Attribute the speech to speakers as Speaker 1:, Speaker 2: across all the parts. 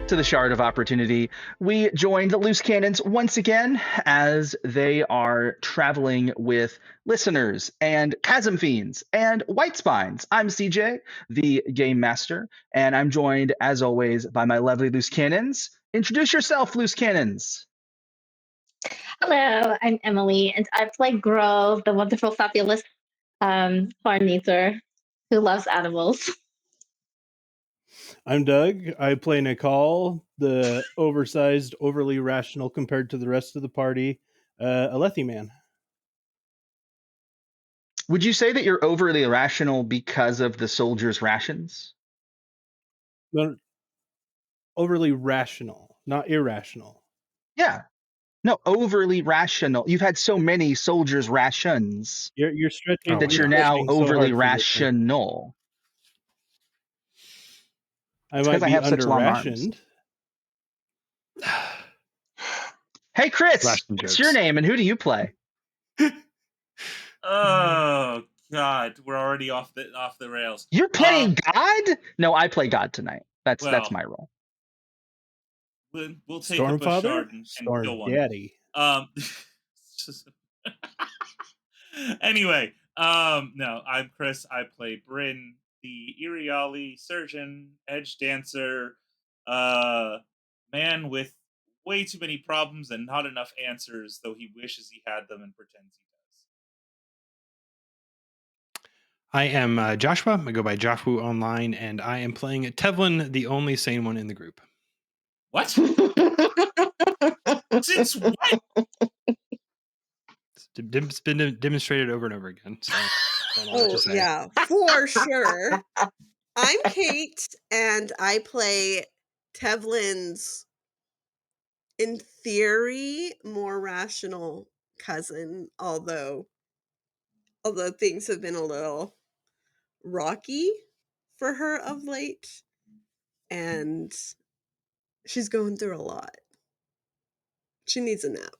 Speaker 1: to the Shard of Opportunity. We joined the Loose Canons once again as they are traveling with listeners and chasm fiends and white spines. I'm CJ, the game master, and I'm joined as always by my lovely Loose Canons. Introduce yourself, Loose Canons.
Speaker 2: Hello, I'm Emily, and I play Grove, the wonderful, fabulous farm eater who loves animals.
Speaker 3: I'm Doug. I play Nakal, the oversized, overly rational compared to the rest of the party, Alethi man.
Speaker 1: Would you say that you're overly irrational because of the soldiers' rations?
Speaker 3: No, overly rational, not irrational.
Speaker 1: Yeah. No, overly rational. You've had so many soldiers' rations
Speaker 3: You're stretching
Speaker 1: that you're now
Speaker 3: stretching so
Speaker 1: overly
Speaker 3: hard for this one.
Speaker 1: rational.
Speaker 3: I
Speaker 1: It's
Speaker 3: might
Speaker 1: 'cause I
Speaker 3: be
Speaker 1: have such
Speaker 3: under
Speaker 1: long
Speaker 3: rationed.
Speaker 1: Hey, Chris,
Speaker 4: Ration
Speaker 1: what's
Speaker 4: jokes.
Speaker 1: your name and who do you play?
Speaker 5: Oh God, we're already off the rails.
Speaker 1: You're playing God? No, I play God tonight. That's my role.
Speaker 5: We'll take up a
Speaker 3: Stormfather?
Speaker 5: shard and kill one.
Speaker 3: Daddy.
Speaker 5: Anyway, no, I'm Chris. I play Bryn, the Iriali surgeon, edge dancer, man with way too many problems and not enough answers, though he wishes he had them and pretends he does.
Speaker 4: I am Joshua. I go by Jofwu online, and I am playing Tevlin, the only sane one in the group.
Speaker 5: What? Since what?
Speaker 4: It's been demonstrated over and over again. So I don't know what to say.
Speaker 6: Yeah, for sure. I'm Cate, and I play Tevlin's, in theory, more rational cousin, although things have been a little rocky for her of late, and she's going through a lot. She needs a nap.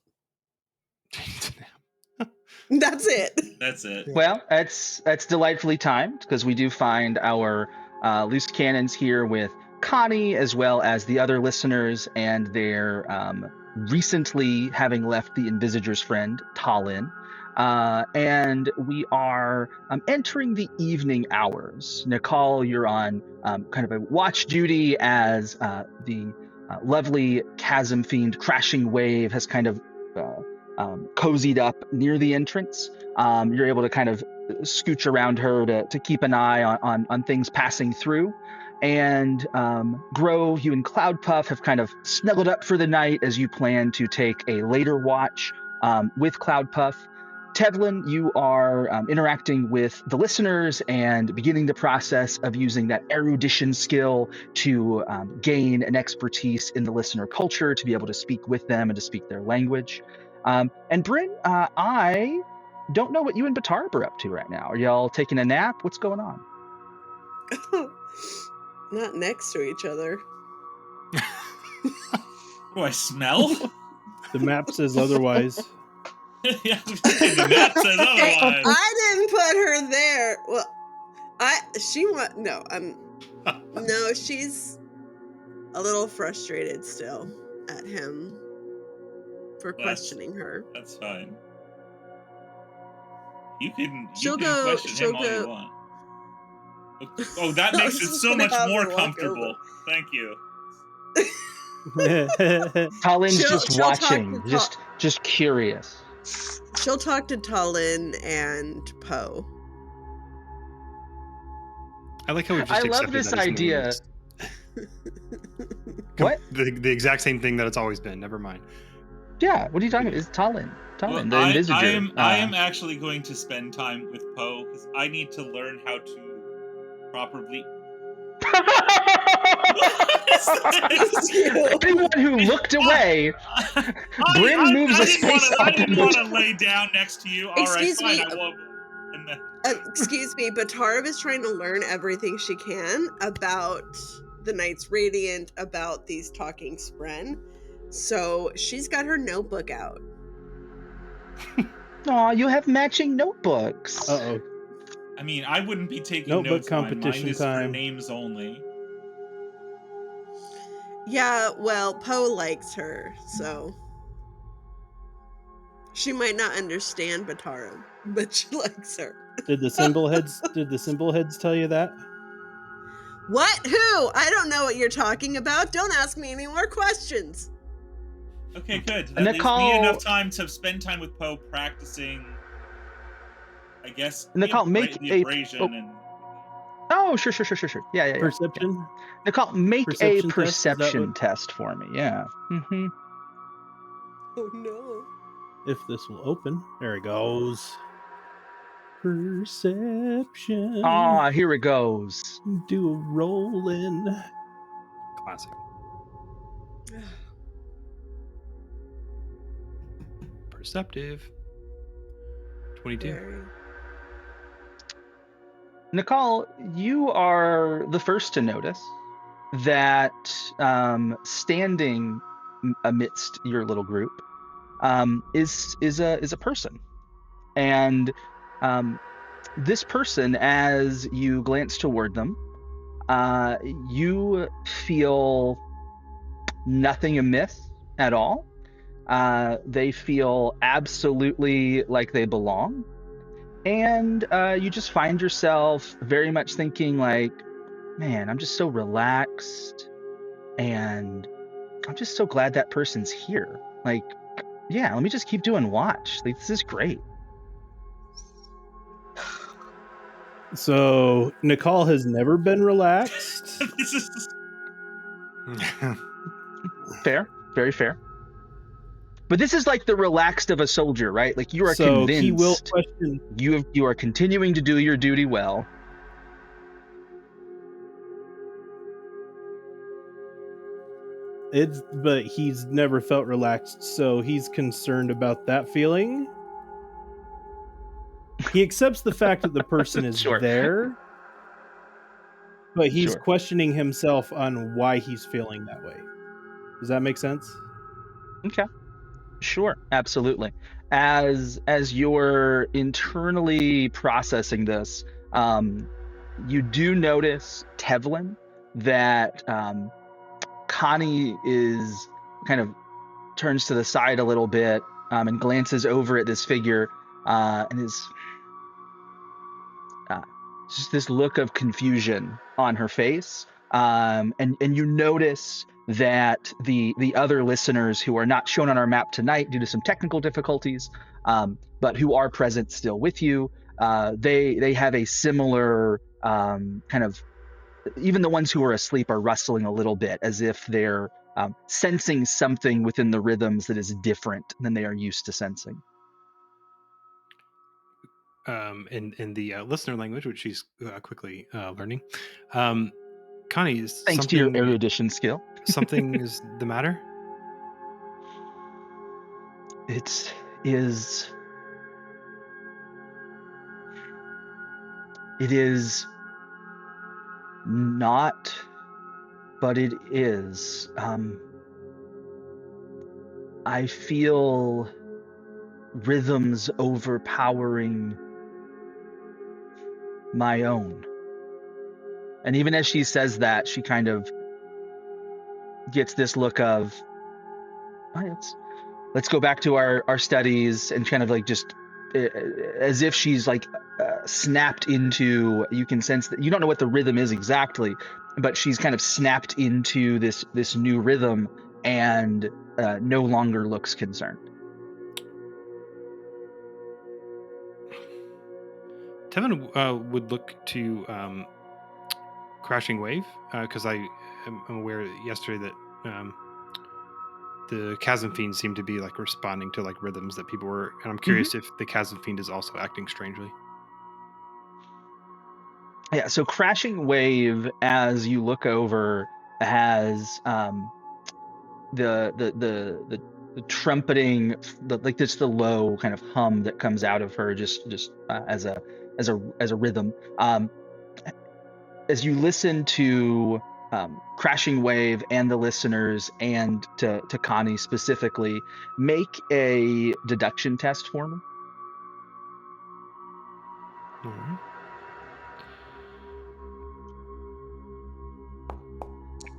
Speaker 6: That's it.
Speaker 5: That's it.
Speaker 1: Well, that's delightfully timed because we do find our loose cannons here with Connie as well as the other listeners, and they're recently having left the Envisager's friend, Tallinn. And we are entering the evening hours. Nakal, you're on kind of a watch duty as the lovely chasm fiend crashing wave has kind of cozied up near the entrance. You're able to kind of scooch around her to keep an eye on things passing through. And Grove, you and Cloudpuff have kind of snuggled up for the night as you plan to take a later watch with Cloudpuff. Tevlin, you are interacting with the listeners and beginning the process of using that erudition skill to gain an expertise in the listener culture, to be able to speak with them and to speak their language. And Bryn, I don't know what you and Batarab are up to right now. Are y'all taking a nap? What's going on?
Speaker 6: Not next to each other.
Speaker 5: What do I smell?
Speaker 3: The map says otherwise.
Speaker 5: Yeah, the map says otherwise.
Speaker 6: I didn't put her there. Well, no, she's a little frustrated still at him for questioning her.
Speaker 5: That's fine. You can
Speaker 6: go-
Speaker 5: question
Speaker 6: she'll
Speaker 5: him all you
Speaker 6: go-
Speaker 5: want. Oh, that
Speaker 6: No,
Speaker 5: makes it
Speaker 6: she's
Speaker 5: so
Speaker 6: gonna
Speaker 5: much
Speaker 6: have
Speaker 5: more
Speaker 6: her walk
Speaker 5: comfortable.
Speaker 6: over.
Speaker 5: Thank you.
Speaker 1: Tallin's
Speaker 6: She'll
Speaker 1: just
Speaker 6: talk
Speaker 1: watching,
Speaker 6: to
Speaker 1: just curious.
Speaker 6: She'll talk to Tallinn and Poe.
Speaker 4: I like how we've just
Speaker 1: I love
Speaker 4: accepted
Speaker 1: this
Speaker 4: that as
Speaker 1: idea.
Speaker 4: names.
Speaker 1: What?
Speaker 4: The exact same thing that it's always been. Never mind.
Speaker 1: Yeah, what are you talking about? It's Tallinn. Tallinn,
Speaker 5: Well,
Speaker 1: the Envisager.
Speaker 5: I am actually going to spend time with Poe because I need to learn how to properly.
Speaker 1: Anyone who looked away, Bryn moves a space up.
Speaker 5: I didn't want to lay down next to you. All
Speaker 6: Excuse
Speaker 5: right,
Speaker 6: me.
Speaker 5: fine, I won't.
Speaker 6: Excuse me, Batarab is trying to learn everything she can about the Knights Radiant, about these talking Spren. So she's got her notebook out.
Speaker 1: Aw, you have matching notebooks.
Speaker 3: Uh-oh.
Speaker 5: I mean, I wouldn't be taking
Speaker 3: Notebook
Speaker 5: notes.
Speaker 3: competition
Speaker 5: Mine is for
Speaker 3: time.
Speaker 5: names only.
Speaker 6: Yeah, well, Poe likes her, so she might not understand Batarab, but she likes her.
Speaker 3: Did the symbol heads tell you that?
Speaker 6: What? Who? I don't know what you're talking about. Don't ask me any more questions.
Speaker 5: Okay, good. That leaves me
Speaker 1: Nakal-
Speaker 5: enough time to spend time with Poe practicing, I guess,
Speaker 1: Nakal, make
Speaker 5: the
Speaker 1: a-
Speaker 5: abrasion and...
Speaker 1: Oh, sure. Yeah.
Speaker 3: Perception?
Speaker 1: Nicole, make a
Speaker 3: Perception test? Is that
Speaker 1: perception
Speaker 3: what-
Speaker 1: test for me. Yeah. Mm-hmm.
Speaker 6: Oh no.
Speaker 3: If this will open. There it goes. Perception.
Speaker 1: Ah, here it goes.
Speaker 3: Do a roll in.
Speaker 4: Classic. Perceptive. 22.
Speaker 6: Very.
Speaker 1: Nicole, you are the first to notice that standing amidst your little group is a person, and this person, as you glance toward them, you feel nothing amiss at all. They feel absolutely like they belong. And you just find yourself very much thinking like, man, I'm just so relaxed. And I'm just so glad that person's here. Like, yeah, let me just keep doing watch. Like, this is great.
Speaker 3: So Nakal has never been relaxed.
Speaker 5: This is...
Speaker 1: Fair, very fair. But this is like the relaxed of a soldier, right? Like you are
Speaker 3: So
Speaker 1: convinced
Speaker 3: he will question.
Speaker 1: you are continuing to do your duty well.
Speaker 3: But he's never felt relaxed, so he's concerned about that feeling. He accepts the fact that the person is
Speaker 1: Sure.
Speaker 3: there, but he's
Speaker 1: Sure.
Speaker 3: questioning himself on why he's feeling that way. Does that make sense?
Speaker 1: Okay. Sure, absolutely. As you're internally processing this, you do notice, Tevlin, that Connie is kind of turns to the side a little bit and glances over at this figure and is just this look of confusion on her face. And you notice that the other listeners who are not shown on our map tonight due to some technical difficulties, but who are present still with you, they have a similar kind of, even the ones who are asleep are rustling a little bit as if they're sensing something within the rhythms that is different than they are used to sensing.
Speaker 4: In the listener language, which she's quickly learning. Connie, is
Speaker 1: Thanks to your erudition skill.
Speaker 4: something is the matter?
Speaker 1: It is not, but it is. I feel rhythms overpowering my own. And even as she says that, she kind of gets this look of, let's go back to our studies, and kind of like just as if she's like snapped into, you can sense that you don't know what the rhythm is exactly, but she's kind of snapped into this new rhythm and no longer looks concerned.
Speaker 4: Tevin would look to Crashing Wave, because I'm aware yesterday that the Chasm Fiend seemed to be like responding to like rhythms that people were, and I'm curious if the Chasm Fiend is also acting strangely.
Speaker 1: Yeah, so Crashing Wave, as you look over, has the trumpeting, like just the low kind of hum that comes out of her, just as a rhythm. As you listen to Crashing Wave and the listeners, and to Connie specifically, make a deduction test for me.
Speaker 4: All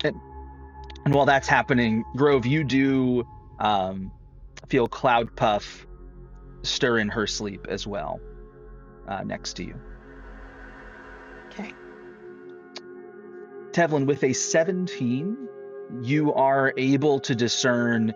Speaker 4: right.
Speaker 1: And while that's happening, Grove, you do feel Cloud Puff stir in her sleep as well, next to you.
Speaker 2: Okay.
Speaker 1: Tevlin, with a 17, you are able to discern,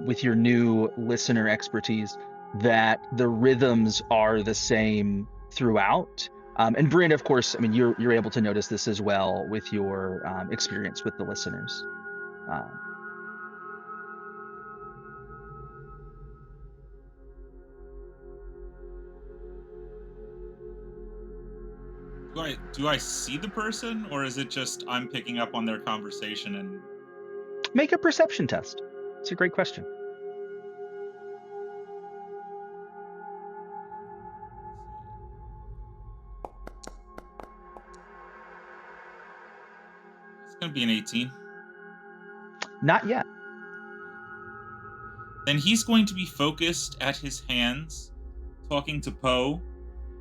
Speaker 1: with your new listener expertise, that the rhythms are the same throughout. And Bryn, of course, I mean, you're able to notice this as well with your experience with the listeners.
Speaker 5: Do I see the person, or is it just I'm picking up on their conversation and
Speaker 1: Make a perception test. It's a great question.
Speaker 5: it's gonna be an 18.
Speaker 1: Not yet.
Speaker 5: Then he's going to be focused at his hands, talking to Poe,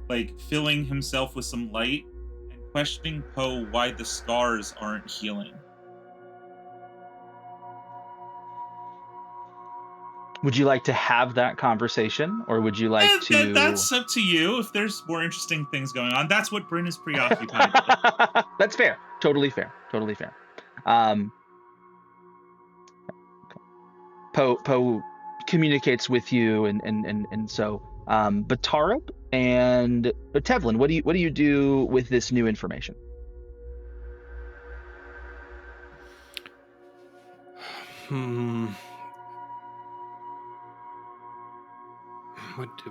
Speaker 5: like filling himself with some light, and questioning Poe why the scars aren't healing.
Speaker 1: Would you like to have that conversation, or would you like to?
Speaker 5: That's up to you. If there's more interesting things going on, that's what Bryn is preoccupied with.
Speaker 1: That's fair. Totally fair. Totally fair. Poe communicates with you, and so Batarab and Tevlin, what do you do with this new information?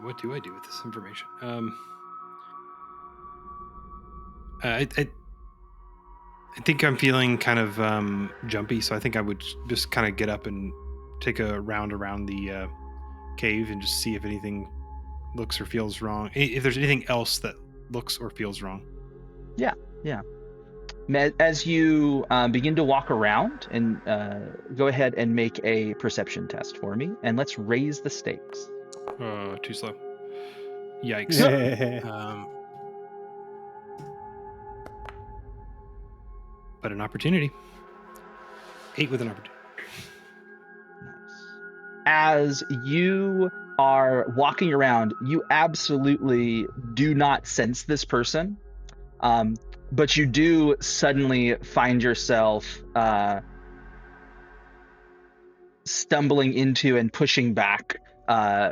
Speaker 4: What do I do with this information? I think I'm feeling kind of jumpy, so I think I would just kind of get up and take a round around the cave and just see if anything looks or feels wrong. If there's anything else that looks or feels wrong.
Speaker 1: Yeah. As you begin to walk around, and go ahead and make a perception test for me, and let's raise the stakes.
Speaker 4: Too slow. Yikes. But an opportunity. 8 with an opportunity.
Speaker 1: As you are walking around, you absolutely do not sense this person, but you do suddenly find yourself stumbling into and pushing back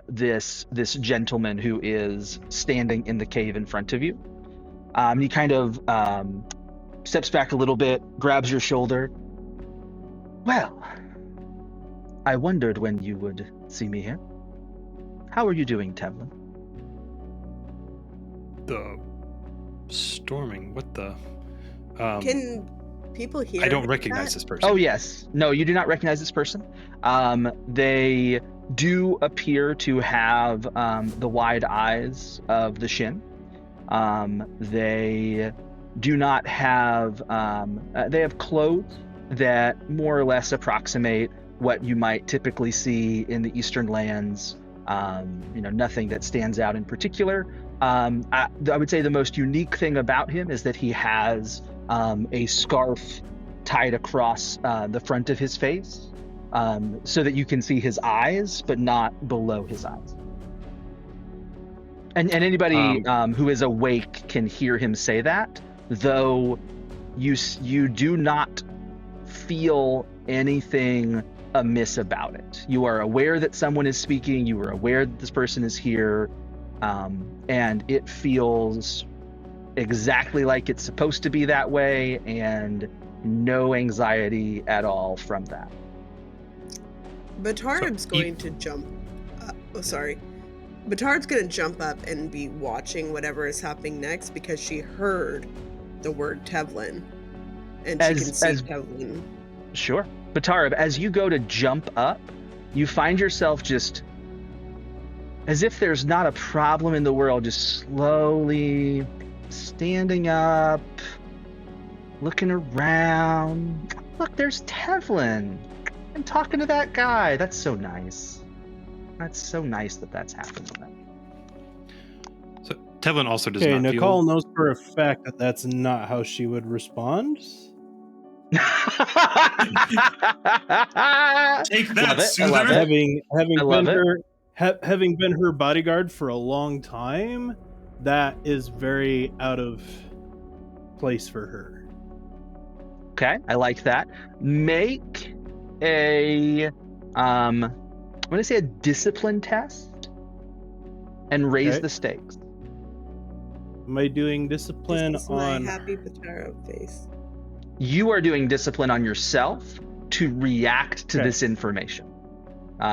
Speaker 1: this gentleman who is standing in the cave in front of you. He kind of steps back a little bit, grabs your shoulder. Well, I wondered when you would see me here. How are you doing, Tevlin?
Speaker 4: The storming. What the?
Speaker 6: Can people hear?
Speaker 4: I don't recognize this person.
Speaker 1: Oh, yes. No, you do not recognize this person. They do appear to have the wide eyes of the Shin. They do not have... they have clothes that more or less approximate what you might typically see in the Eastern lands. Nothing that stands out in particular. I would say the most unique thing about him is that he has a scarf tied across the front of his face, so that you can see his eyes, but not below his eyes. And anybody who is awake can hear him say that, though you do not feel anything amiss about it. You are aware that someone is speaking, you are aware that this person is here, and it feels exactly like it's supposed to be that way, and no anxiety at all from that.
Speaker 6: Batarab's going to jump up. Oh, sorry. Batarab's going to jump up and be watching whatever is happening next, because she heard the word Tevlin, and she can see Tevlin.
Speaker 1: Sure. Batarab, as you go to jump up, you find yourself just, as if there's not a problem in the world, just slowly standing up, looking around. Look, there's Tevlin. I'm talking to that guy. That's so nice. That's so nice that that's happening.
Speaker 4: So Tevlin also does
Speaker 3: Okay,
Speaker 4: not
Speaker 3: Nakal
Speaker 4: feel...
Speaker 3: knows for a fact that that's not how she would respond.
Speaker 5: Take that,
Speaker 1: Love it. I
Speaker 5: Soother.
Speaker 1: love it.
Speaker 3: Having been her bodyguard for a long time, that is very out of place for her.
Speaker 1: Okay, I like that. Make a I'm going to say a discipline test and raise
Speaker 3: Okay.
Speaker 1: the stakes.
Speaker 3: Am I doing discipline
Speaker 6: This is
Speaker 3: on?
Speaker 6: my happy Batarab face.
Speaker 1: You are doing discipline on yourself to react to
Speaker 3: Okay.
Speaker 1: this information.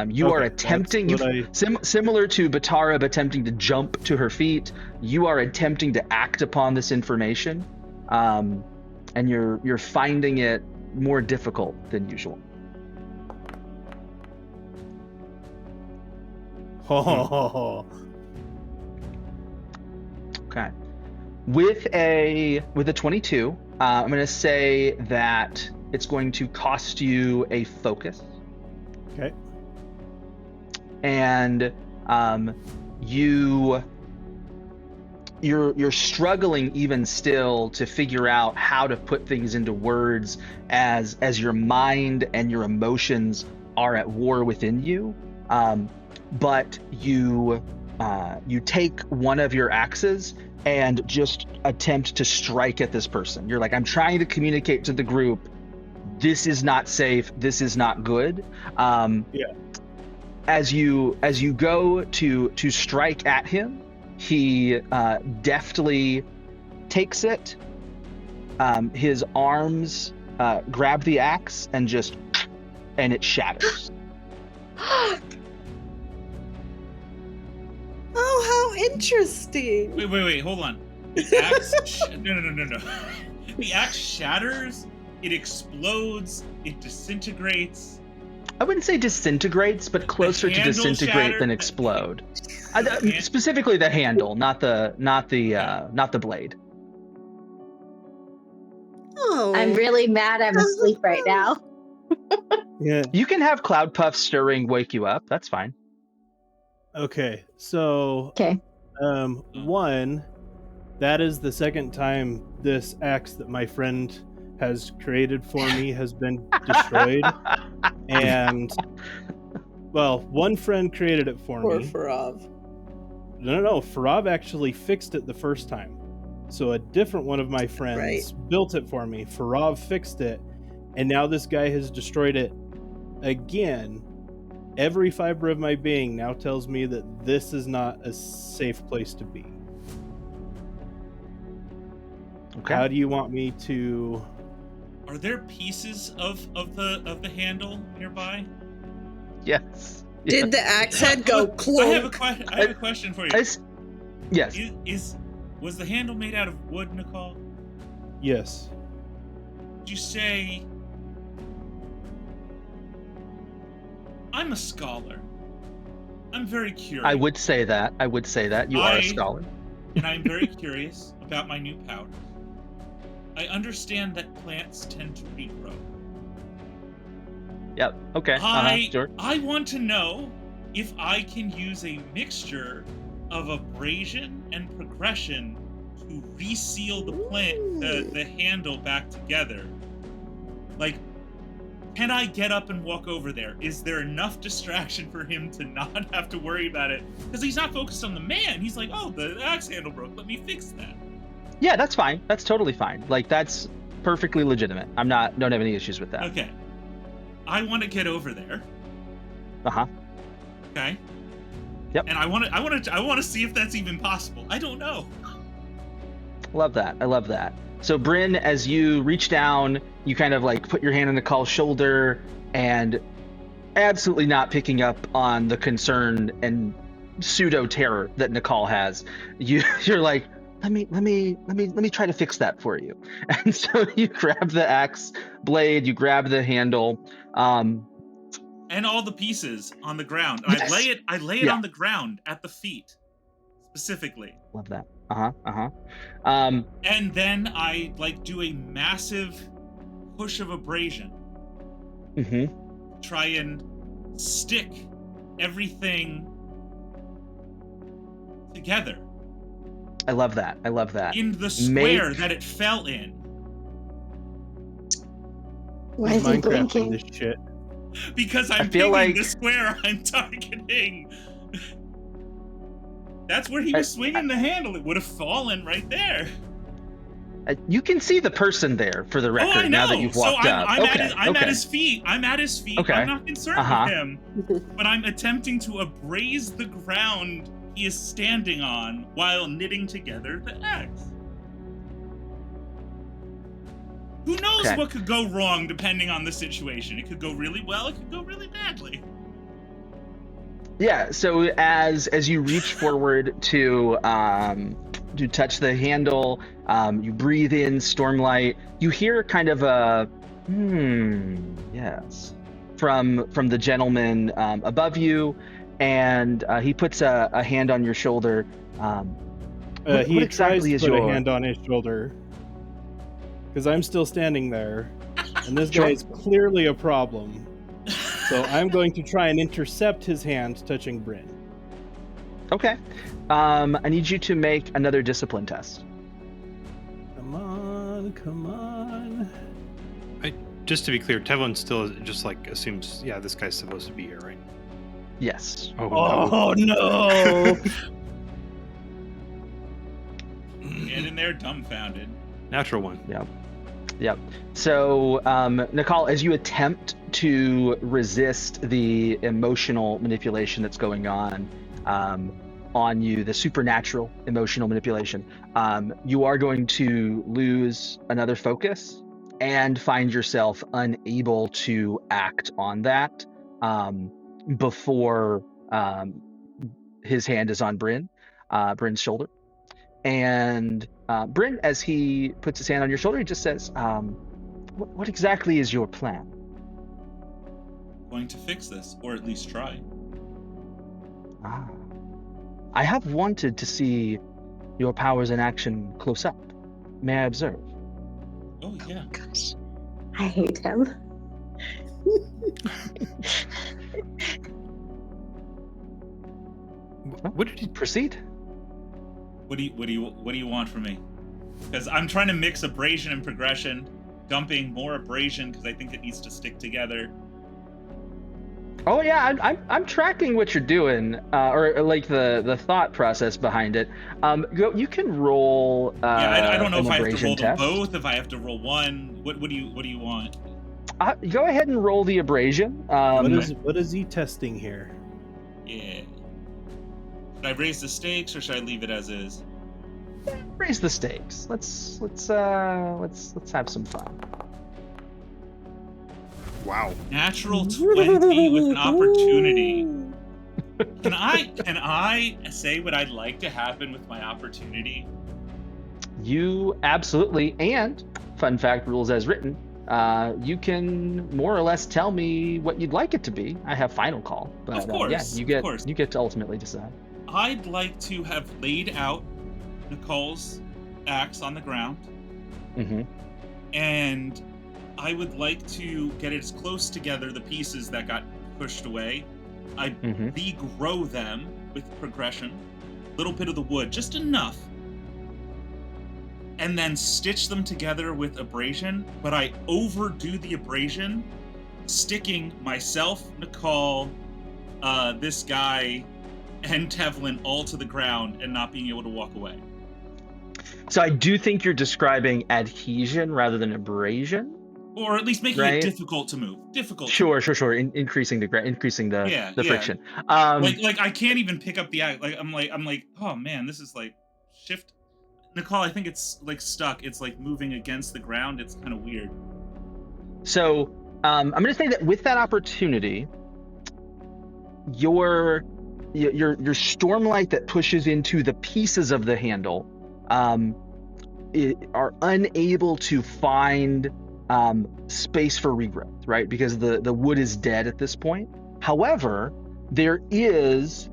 Speaker 1: You are
Speaker 3: Okay,
Speaker 1: attempting,
Speaker 3: that's what
Speaker 1: similar to Batarab attempting to jump to her feet, you are attempting to act upon this information, and you're finding it more difficult than usual.
Speaker 3: Oh,
Speaker 1: Okay. With a 22, I'm going to say that it's going to cost you a focus.
Speaker 3: okay.
Speaker 1: And you're struggling even still to figure out how to put things into words as your mind and your emotions are at war within you. But you take one of your axes and just attempt to strike at this person. You're like, I'm trying to communicate to the group, this is not safe, this is not good.
Speaker 3: Yeah.
Speaker 1: As you go to strike at him, he deftly takes it. His arms grab the axe and it shatters.
Speaker 6: Oh, how interesting!
Speaker 5: Wait, hold on. The axe... No. The axe shatters, it explodes, it disintegrates.
Speaker 1: I wouldn't say disintegrates, but closer to
Speaker 5: handle
Speaker 1: disintegrate than
Speaker 5: shattered?
Speaker 1: explode. Specifically the handle, not the blade.
Speaker 6: Oh,
Speaker 2: I'm really mad I'm asleep right now.
Speaker 3: Yeah.
Speaker 1: You can have cloud puff stirring wake you up. That's fine.
Speaker 3: Okay. So,
Speaker 2: Okay.
Speaker 3: one, that is the second time this axe that my friend has created for me has been destroyed. And, well, one friend created it for
Speaker 6: poor
Speaker 3: me.
Speaker 6: Farov.
Speaker 3: No. Farov actually fixed it the first time. So a different one of my friends built it for me. Farov fixed it, and now this guy has destroyed it again. Every fiber of my being now tells me that this is not a safe place to be.
Speaker 1: Okay.
Speaker 3: How do you want me to?
Speaker 5: Are there pieces of the handle nearby?
Speaker 1: Yes.
Speaker 6: Did the axe head go clunk?
Speaker 5: I have a question for you.
Speaker 1: Yes.
Speaker 5: Was the handle made out of wood, Nakal?
Speaker 3: Yes.
Speaker 5: Did you say... I'm a scholar. I'm very curious.
Speaker 1: I would say that. You are a scholar.
Speaker 5: And I'm very curious about my new powers. I understand that plants tend to regrow.
Speaker 1: Yep. Okay. Sure.
Speaker 5: I want to know if I can use a mixture of abrasion and progression to reseal the plant, the handle back together. Like, can I get up and walk over there? Is there enough distraction for him to not have to worry about it? Because he's not focused on the man. He's like, oh, the axe handle broke. Let me fix that.
Speaker 1: Yeah, that's fine. That's totally fine. Like, that's perfectly legitimate. Don't have any issues with that.
Speaker 5: Okay. I want to get over there.
Speaker 1: Uh-huh.
Speaker 5: Okay.
Speaker 1: Yep.
Speaker 5: And I want to see if that's even possible. I don't know.
Speaker 1: Love that. I love that. So Bryn, as you reach down, you kind of like put your hand on Nakal's shoulder and absolutely not picking up on the concern and pseudo terror that Nakal has. You're like, let me try to fix that for you. And so you grab the axe blade, you grab the handle,
Speaker 5: and all the pieces on the ground. And
Speaker 1: yes.
Speaker 5: I lay it on the ground at the feet, specifically.
Speaker 1: Love that.
Speaker 5: And then I do a massive push of abrasion.
Speaker 1: Mm-hmm.
Speaker 5: Try and stick everything together.
Speaker 1: I love that.
Speaker 5: In the square that it fell in.
Speaker 2: Why is he
Speaker 3: Minecrafting
Speaker 2: blinking?
Speaker 3: this shit.
Speaker 5: Because I'm
Speaker 1: feel
Speaker 5: pinging
Speaker 1: like-
Speaker 5: the square I'm targeting. That's where he was swinging the handle. It would have fallen right there.
Speaker 1: You can see the person there for the record
Speaker 5: Oh, I know.
Speaker 1: now that you've walked
Speaker 5: so
Speaker 1: up.
Speaker 5: I'm
Speaker 1: Okay,
Speaker 5: at his feet. I'm at his feet.
Speaker 1: Okay.
Speaker 5: I'm not concerned
Speaker 1: Uh-huh.
Speaker 5: with him. But I'm attempting to abrase the ground he is standing on while knitting together the axe. Who knows
Speaker 1: Okay.
Speaker 5: what could go wrong depending on the situation? It could go really well, it could go really badly.
Speaker 1: Yeah, so as you reach forward to touch the handle, you breathe in Stormlight. You hear kind of a yes from the gentleman above you, and he puts a hand on your shoulder. What
Speaker 3: He
Speaker 1: exactly
Speaker 3: tries
Speaker 1: is
Speaker 3: to put
Speaker 1: your
Speaker 3: a hand on his shoulder because I'm still standing there, and this
Speaker 1: Sure.
Speaker 3: guy is clearly a problem. So I'm going to try and intercept his hand touching Bryn.
Speaker 1: Okay. I need you to make another discipline test.
Speaker 3: Come on, come on.
Speaker 4: Just to be clear, Tevlin still just like assumes, yeah, this guy's supposed to be here, right?
Speaker 1: Yes.
Speaker 3: Oh no!
Speaker 5: Get in there dumbfounded.
Speaker 4: Natural one.
Speaker 1: Yep. So, Nakal, as you attempt to resist the emotional manipulation that's going on you, the supernatural emotional manipulation, you are going to lose another focus and find yourself unable to act on that before his hand is on Bryn's shoulder. And Bryn, as he puts his hand on your shoulder, he just says, what exactly is your plan?
Speaker 5: Going to fix this, or at least try.
Speaker 1: I have wanted to see your powers in action close up. May I observe?
Speaker 5: Oh, yeah.
Speaker 2: Gosh, I hate him.
Speaker 4: What did he?
Speaker 1: Proceed.
Speaker 5: What do you want from me? Because I'm trying to mix abrasion and progression, dumping more abrasion because I think it needs to stick together.
Speaker 1: Oh yeah, I'm tracking what you're doing, or like the thought process behind it. You can roll.
Speaker 5: I don't know
Speaker 1: an
Speaker 5: if I have to
Speaker 1: abrasion
Speaker 5: roll them
Speaker 1: test.
Speaker 5: both. If I have to roll one, what do you want?
Speaker 1: Go ahead and roll the abrasion.
Speaker 3: What is he testing here?
Speaker 5: Yeah. Should I raise the stakes or should I leave it as is?
Speaker 1: Raise the stakes. Let's have some fun.
Speaker 4: Wow.
Speaker 5: Natural 20 with an opportunity. Can I say what I'd like to happen with my opportunity?
Speaker 1: You absolutely, and fun fact, rules as written, you can more or less tell me what you'd like it to be. I have final call, but
Speaker 5: Of course,
Speaker 1: you
Speaker 5: of course.
Speaker 1: get to ultimately decide.
Speaker 5: I'd like to have laid out Nakal's axe on the ground,
Speaker 1: Mm-hmm.
Speaker 5: and I would like to get as close together the pieces that got pushed away. I'd regrow them with progression, little bit of the wood, just enough, and then stitch them together with abrasion, but I overdo the abrasion, sticking myself, Nakal, this guy, and Tevlin all to the ground and not being able to walk away.
Speaker 1: So I do think you're describing adhesion rather than abrasion.
Speaker 5: Or at least making
Speaker 1: Right.
Speaker 5: it difficult to move.
Speaker 1: Sure. Increasing the friction.
Speaker 5: Like I can't even pick up the act. Like I'm like, oh man, this is like shift. Nakal, I think it's like stuck. It's like moving against the ground. It's kind of weird.
Speaker 1: So I'm going to say that with that opportunity, your stormlight that pushes into the pieces of the handle are unable to find space for regrowth, right? Because the wood is dead at this point. However, there is,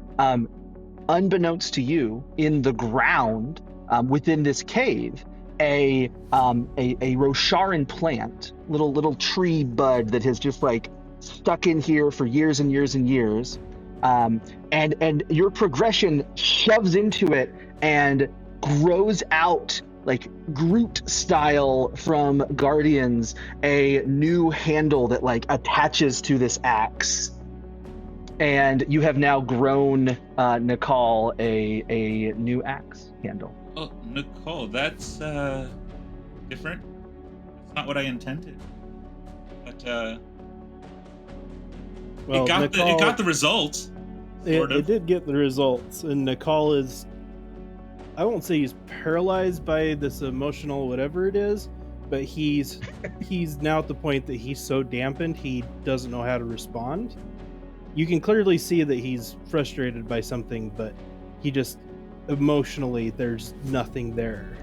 Speaker 1: unbeknownst to you, in the ground within this cave, a Rosharan plant, little tree bud that has just like stuck in here for years and years and years, and your progression shoves into it and grows out like Groot style from Guardians, a new handle that like attaches to this axe. And you have now grown Nakal a new axe handle.
Speaker 5: Oh, Nicole, that's different. That's not what I intended. But
Speaker 3: Well,
Speaker 5: it got the results.
Speaker 3: It did get the results, and Nakal is, I won't say he's paralyzed by this emotional whatever it is, but he's now at the point that he's so dampened he doesn't know how to respond. You can clearly see that he's frustrated by something, but he just emotionally there's nothing there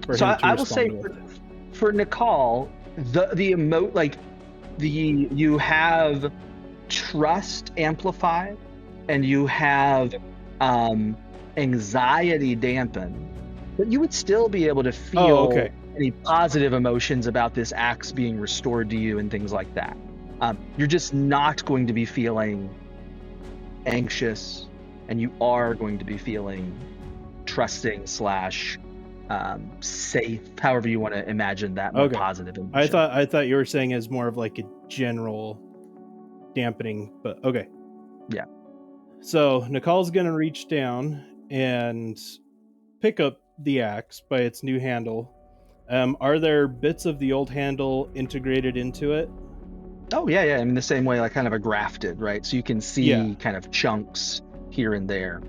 Speaker 3: for
Speaker 1: So
Speaker 3: him to
Speaker 1: I will say
Speaker 3: respond
Speaker 1: for Nakal, you have trust amplified and you have anxiety dampened, but you would still be able to feel any positive emotions about this axe being restored to you and things like that. You're just not going to be feeling anxious, and you are going to be feeling trusting / safe, however you want to imagine that more positive emotion.
Speaker 3: I thought you were saying as more of like a general dampening, but okay.
Speaker 1: Yeah.
Speaker 3: So Nakal's gonna reach down and pick up the axe by its new handle. Are there bits of the old handle integrated into it?
Speaker 1: Oh yeah. I mean, the same way, like kind of a grafted, right? So you can see kind of chunks here and there.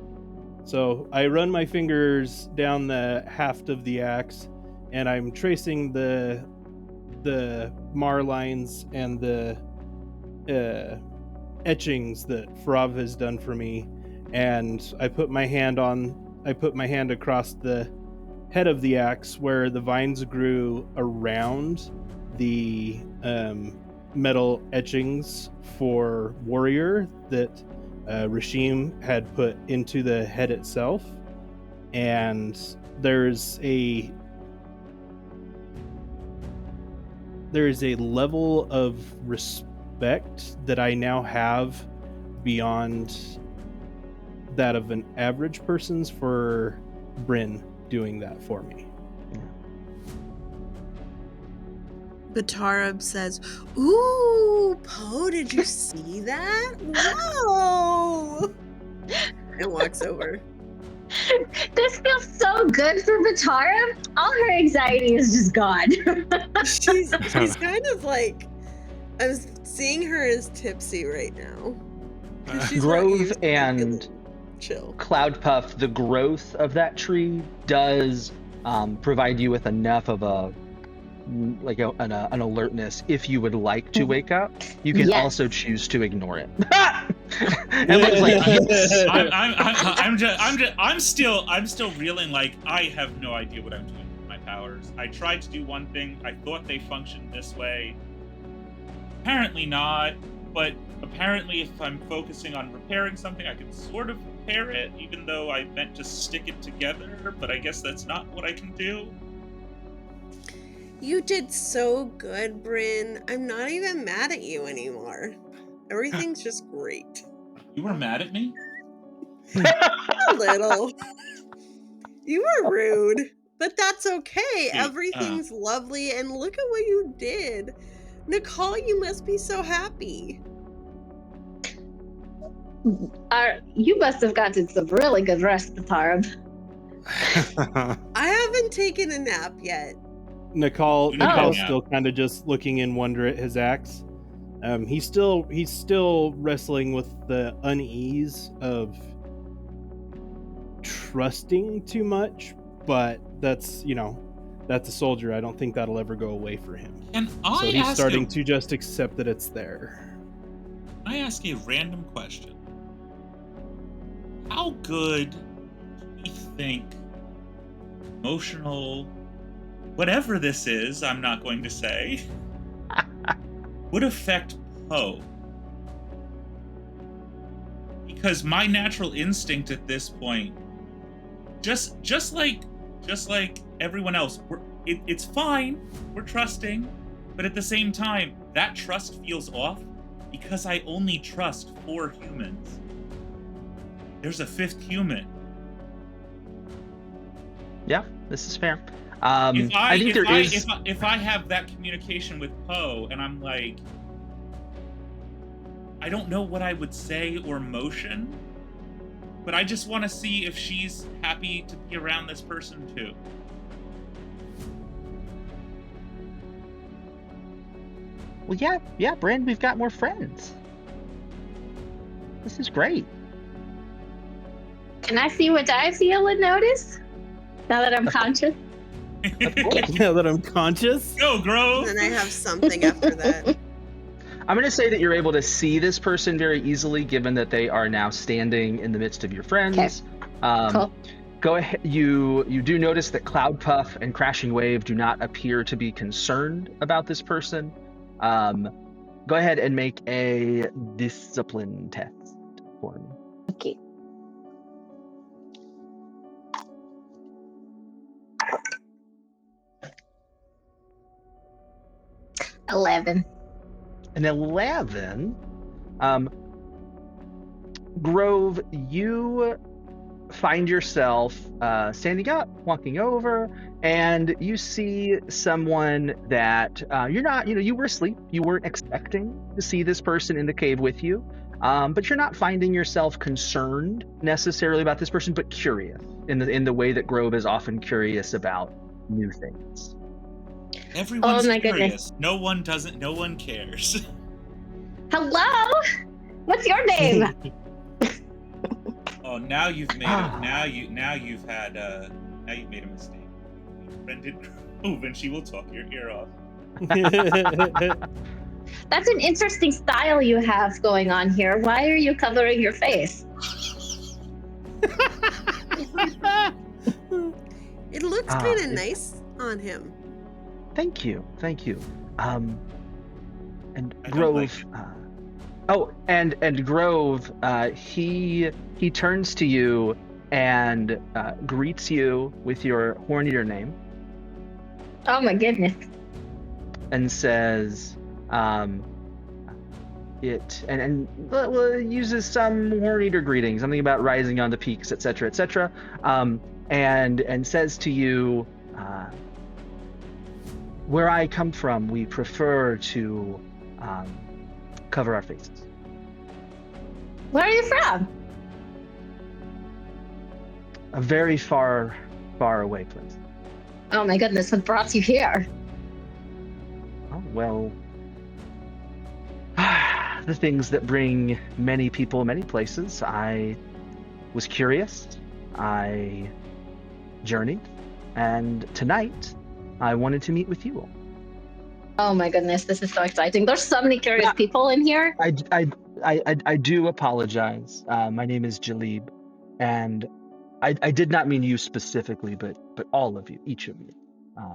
Speaker 3: So I run my fingers down the haft of the axe, and I'm tracing the mar lines and the etchings that Frav has done for me, and I put my hand across the head of the axe where the vines grew around the metal etchings for warrior that Rashim had put into the head itself, and there's a level of respect that I now have beyond that of an average person's for Bryn doing that for me.
Speaker 6: Batarab says, "Ooh, Poe, did you see that? Whoa!" And walks over.
Speaker 2: This feels so good for Batarab. All her anxiety is just gone.
Speaker 6: She's kind of like, I'm seeing her as tipsy right now. She's
Speaker 1: Grove and
Speaker 6: chill.
Speaker 1: Cloudpuff, the growth of that tree does provide you with enough of an alertness. If you would like to wake up, you can also choose to ignore it. And looks like
Speaker 5: I'm still reeling like I have no idea what I'm doing with my powers. I tried to do one thing. I thought they functioned this way. Apparently not. But apparently, if I'm focusing on repairing something, I can sort of repair it, even though I meant to stick it together. But I guess that's not what I can do.
Speaker 6: You did so good, Bryn. I'm not even mad at you anymore. Everything's just great.
Speaker 5: You were mad at me?
Speaker 6: A little. You were rude, but that's okay. Everything's lovely, and look at what you did. Nakal, you must be so happy.
Speaker 2: You must have gotten some really good rest, Batarab.
Speaker 6: I haven't taken a nap yet.
Speaker 3: Nakal's still kind of just looking in wonder at his axe. He's still wrestling with the unease of trusting too much, but that's a soldier. I don't think that'll ever go away for him. So he's starting to just accept that it's there.
Speaker 5: Can I ask a random question? How good do you think emotional, whatever this is, I'm not going to say, would affect Poe? Because my natural instinct at this point, just like everyone else, it's fine. We're trusting, but at the same time, that trust feels off because I only trust 4 humans. There's a 5th human.
Speaker 1: Yeah, this is fair. I think there is.
Speaker 5: If I have that communication with Poe, and I'm like, I don't know what I would say or motion, but I just want to see if she's happy to be around this person too.
Speaker 1: Well, yeah, Bryn, we've got more friends. This is great.
Speaker 2: Can I see what I feel and notice? Now that I'm conscious?
Speaker 1: Of course.
Speaker 3: Now that I'm conscious?
Speaker 5: Go, Grove!
Speaker 6: And then I have something after that.
Speaker 1: I'm going to say that you're able to see this person very easily, given that they are now standing in the midst of your friends.
Speaker 2: Cool.
Speaker 1: Go ahead. You do notice that Cloud Puff and Crashing Wave do not appear to be concerned about this person. Go ahead and make a discipline test for me.
Speaker 2: Okay. $11.
Speaker 1: An 11. Grove, you find yourself standing up, walking over, and you see someone that you're not, you were asleep. You weren't expecting to see this person in the cave with you, but you're not finding yourself concerned necessarily about this person, but curious in the way that Grove is often curious about new things.
Speaker 5: Everyone's
Speaker 2: my
Speaker 5: curious.
Speaker 2: goodness.
Speaker 5: No one cares.
Speaker 2: Hello? What's your name?
Speaker 5: Oh, now you've made it. Now you've made a mistake. Your friend did Grove, and she will talk your ear off.
Speaker 2: That's an interesting style you have going on here. Why are you covering your face?
Speaker 6: It looks kind of nice on him.
Speaker 1: Thank you. And
Speaker 5: I don't
Speaker 1: Grove. And Grove. He turns to you and greets you with your Horneater name
Speaker 2: Oh my goodness.
Speaker 1: and says, uses some Horneater greeting, something about rising on the peaks, etc., and says to you, where I come from, we prefer to cover our faces.
Speaker 2: Where are you from?
Speaker 1: A very far away place.
Speaker 2: Oh my goodness, what brought you here?
Speaker 1: Oh, well, the things that bring many people many places. I was curious. I journeyed. And tonight, I wanted to meet with you all.
Speaker 2: Oh my goodness, this is so exciting. There's so many curious people in here.
Speaker 1: I do apologize. My name is Jallib, and I did not mean you specifically, but all of you, each of you.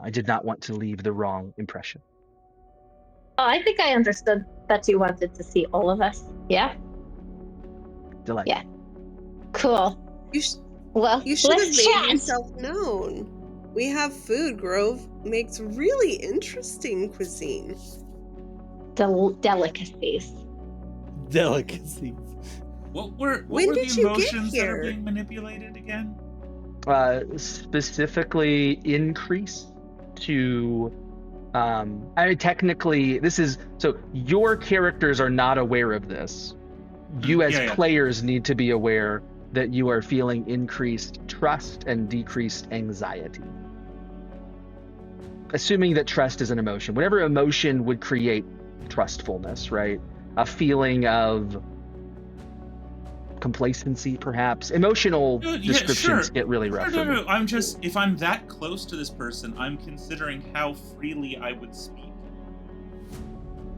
Speaker 1: I did not want to leave the wrong impression.
Speaker 2: Oh, I think I understood that you wanted to see all of us. Yeah?
Speaker 1: Delight.
Speaker 2: Yeah. Cool. Well,
Speaker 6: You should have
Speaker 2: let's
Speaker 6: made
Speaker 2: chat.
Speaker 6: yourself known. We have food. Grove makes really interesting cuisine.
Speaker 2: Delicacies.
Speaker 3: Delicacies.
Speaker 5: What were
Speaker 6: When
Speaker 5: the
Speaker 6: did you get
Speaker 5: emotions that are
Speaker 6: here?
Speaker 5: being manipulated again?
Speaker 1: Specifically increase to technically this is so your characters are not aware of this. You as players need to be aware that you are feeling increased trust and decreased anxiety. Assuming that trust is an emotion. Whatever emotion would create trustfulness, right? A feeling of complacency, perhaps. Emotional descriptions get really rough.
Speaker 5: No. I'm just, if I'm that close to this person, I'm considering how freely I would speak.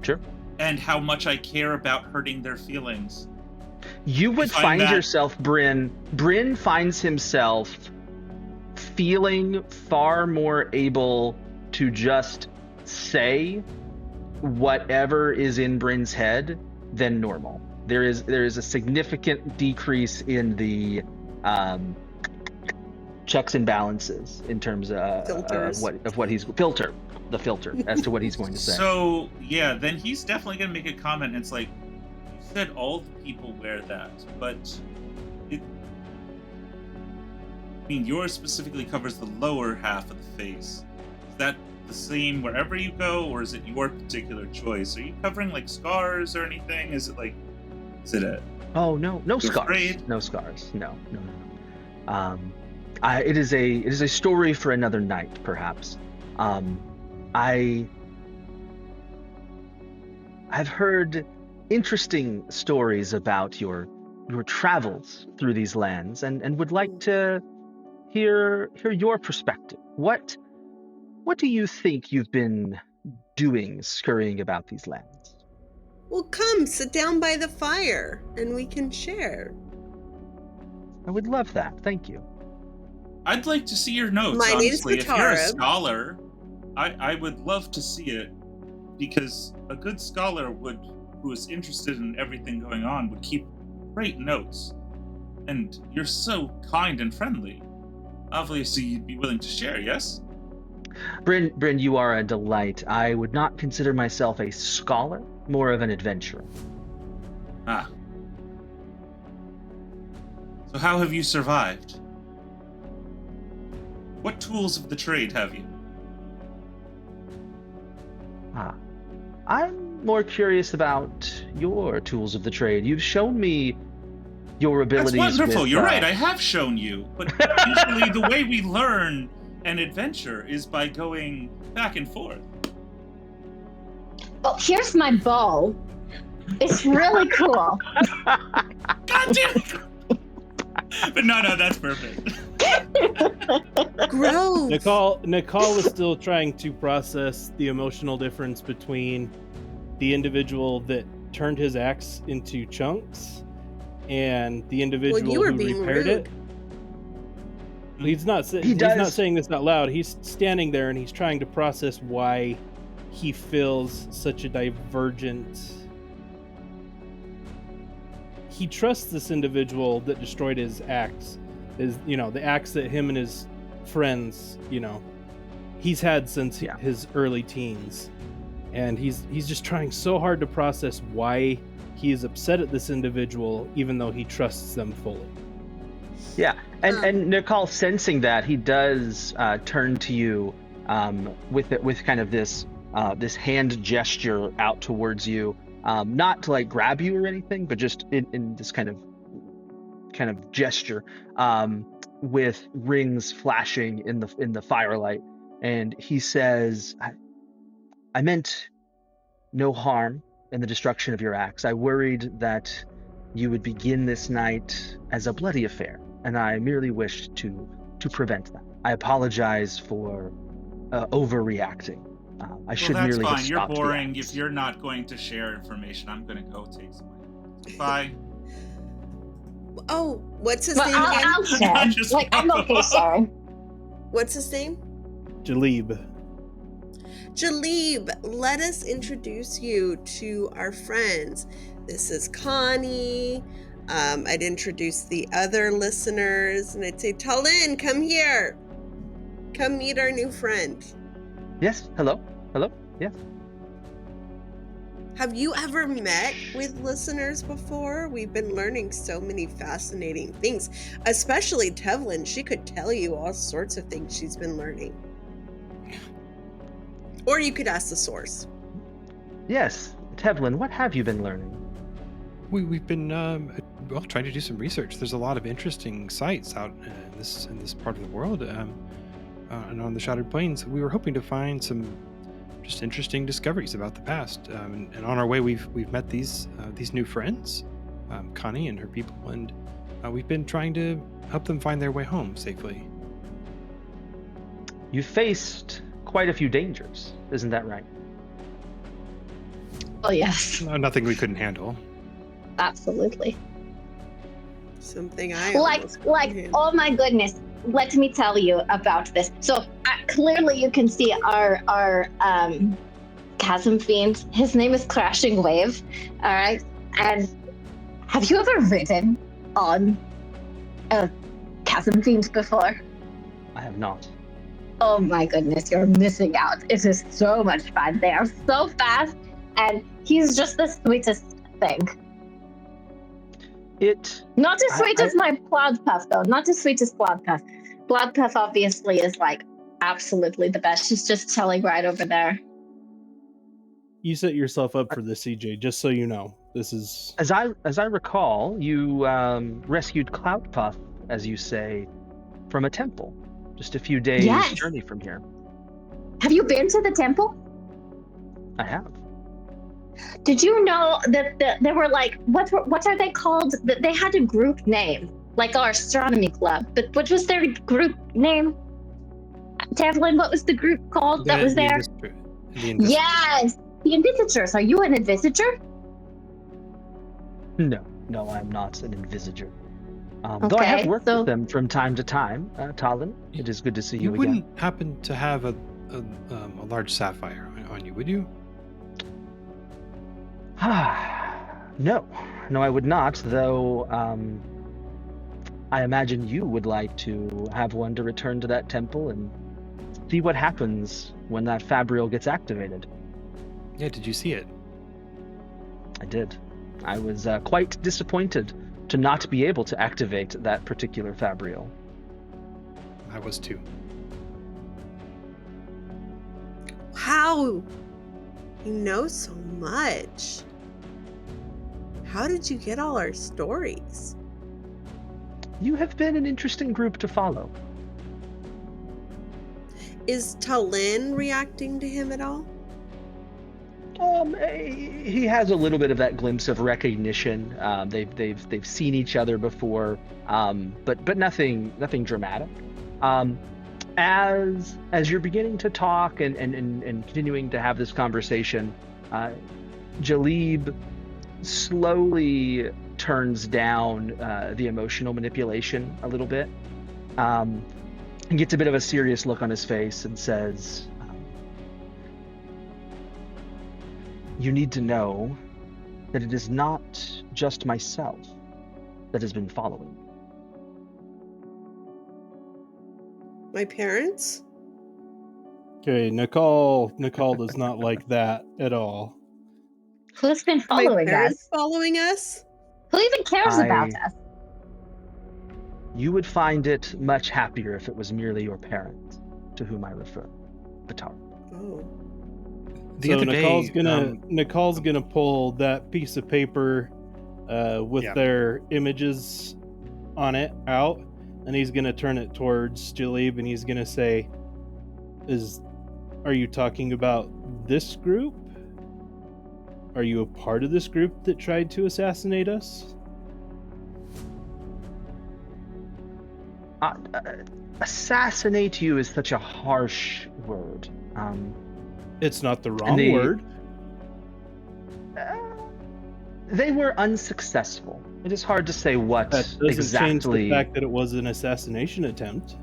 Speaker 1: Sure.
Speaker 5: And how much I care about hurting their feelings.
Speaker 1: You would find yourself, Bryn finds himself feeling far more able to just say whatever is in Bryn's head than normal. There is a significant decrease in the checks and balances in terms of what he's filter as to what he's going to say.
Speaker 5: So yeah, then he's definitely gonna make a comment. And it's like, you said all the people wear that, but mean, yours specifically covers the lower half of the face. Is that the same wherever you go, or is it your particular choice? Are you covering like scars or anything? Is it a...
Speaker 1: Oh, no scars.
Speaker 5: afraid?
Speaker 1: No scars. No. It is a story for another night, perhaps. I've heard interesting stories about your travels through these lands, and would like to hear your perspective. What do you think you've been doing scurrying about these lands?
Speaker 6: Well, come, sit down by the fire, and we can share.
Speaker 1: I would love that. Thank you.
Speaker 5: I'd like to see your notes,
Speaker 6: My name's
Speaker 5: honestly. If you're a
Speaker 6: Batarab.
Speaker 5: scholar, I would love to see it, because a good scholar who is interested in everything going on would keep great notes. And you're so kind and friendly. Obviously, you'd be willing to share, yes?
Speaker 1: Bryn, you are a delight. I would not consider myself a scholar, more of an adventurer.
Speaker 5: Ah. So how have you survived? What tools of the trade have you?
Speaker 1: I'm more curious about your tools of the trade. You've shown me your abilities.
Speaker 5: That's wonderful.
Speaker 1: With,
Speaker 5: You're right. I have shown you. But usually the way we learn an adventure is by going back and forth.
Speaker 2: Oh, here's my bow. It's really cool.
Speaker 5: God damn it! But no, that's perfect.
Speaker 6: Gross.
Speaker 3: Nakal was still trying to process the emotional difference between the individual that turned his axe into chunks and the individual
Speaker 6: you were
Speaker 3: who
Speaker 6: being
Speaker 3: repaired
Speaker 6: rude.
Speaker 3: it. He's not saying this out loud. He's standing there and he's trying to process why he feels such a divergent. He trusts this individual that destroyed his axe. The axe that him and his friends, he's had since his early teens. And he's just trying so hard to process why he is upset at this individual, even though he trusts them fully.
Speaker 1: Yeah, and Nakal, sensing that, he does turn to you with kind of this hand gesture out towards you, not to like grab you or anything, but just in this kind of gesture, with rings flashing in the firelight, and he says, I meant no harm in the destruction of your axe. I worried that you would begin this night as a bloody affair, and I merely wished to prevent that. I apologize for overreacting. I should merely have
Speaker 5: That's fine. You're
Speaker 1: stopped the
Speaker 5: boring.
Speaker 1: axe.
Speaker 5: If you're not going to share information, I'm going to go take some. Bye.
Speaker 6: Oh, what's his name
Speaker 2: Well,
Speaker 6: again?
Speaker 2: I'll share.
Speaker 5: Just
Speaker 2: I'm okay, sorry.
Speaker 6: What's his name?
Speaker 3: Jallib.
Speaker 6: Jallib, let us introduce you to our friends. This is Connie. I'd introduce the other listeners, and I'd say, Tevlin, come here. Come meet our new friend.
Speaker 1: Yes. Hello. Yes.
Speaker 6: Have you ever met with listeners before? We've been learning so many fascinating things, especially Tevlin. She could tell you all sorts of things she's been learning. Or you could ask the source.
Speaker 1: Yes. Tevlin, what have you been learning?
Speaker 4: We've been trying to do some research. There's a lot of interesting sites out in this part of the world, and on the Shattered Plains. We were hoping to find some just interesting discoveries about the past. And on our way, we've met these new friends, Connie and her people, and we've been trying to help them find their way home safely.
Speaker 1: You faced quite a few dangers, isn't that right?
Speaker 2: Oh, yes.
Speaker 4: Nothing we couldn't handle.
Speaker 2: Absolutely.
Speaker 6: Something I
Speaker 2: Oh my goodness. Let me tell you about this. So clearly you can see our chasm fiend. His name is Crashing Wave. All right. And have you ever ridden on a chasm fiend before?
Speaker 1: I have not.
Speaker 2: Oh my goodness, you're missing out. It is so much fun. They are so fast, and he's just the sweetest thing. Not as sweet as my Cloud Puff, though. Not as sweet as Cloud Puff. Bloodpuff obviously is like absolutely the best. She's just chilling right over there.
Speaker 3: You set yourself up for this, CJ, just so you know. This is...
Speaker 1: As I recall, you rescued Cloudpuff, as you say, from a temple, just a few days'
Speaker 2: Yes.
Speaker 1: journey from here.
Speaker 2: Have you been to the temple?
Speaker 1: I have.
Speaker 2: Did you know that there were like, what are they called? They had a group name, like our astronomy club. But what was their group name? Tevlin, what was the group called that was there?
Speaker 4: The
Speaker 2: Yes, the Invisitors. Are you an Invisitor?
Speaker 1: No, I'm not an Invisitor. Though I have worked with them from time to time. Talon, it is good to see you again.
Speaker 4: You wouldn't happen to have a large sapphire on you, would you?
Speaker 1: No, I would not, though I imagine you would like to have one to return to that temple and see what happens when that fabrial gets activated.
Speaker 4: Yeah, did you see it?
Speaker 1: I did. I was quite disappointed to not be able to activate that particular fabrial.
Speaker 4: I was too.
Speaker 6: Wow! You know so much. How did you get all our stories?
Speaker 1: You have been an interesting group to follow.
Speaker 6: Is Talin reacting to him at all?
Speaker 1: He has a little bit of that glimpse of recognition. They've seen each other before, but nothing dramatic. As you're beginning to talk and continuing to have this conversation, Jallib slowly turns down the emotional manipulation a little bit, and gets a bit of a serious look on his face and says, you need to know that it is not just myself that has been following.
Speaker 6: My parents?
Speaker 3: Okay, Nakal does not like that at all.
Speaker 2: Who's been
Speaker 6: My
Speaker 2: following
Speaker 6: parents
Speaker 2: us?
Speaker 6: following us?
Speaker 2: Who even cares about us?
Speaker 1: You would find it much happier if it was merely your parents to whom I refer, Batarab.
Speaker 6: Oh.
Speaker 4: The other day,
Speaker 3: Nakal's gonna pull that piece of paper with their images on it out, and he's gonna turn it towards Jallib, and he's gonna say, are you talking about this group? Are you a part of this group that tried to assassinate us?
Speaker 1: Assassinate you is such a harsh word.
Speaker 3: It's not the wrong word.
Speaker 1: They were unsuccessful. It is hard to say what
Speaker 3: that doesn't
Speaker 1: exactly.
Speaker 3: Change the fact that it was an assassination attempt.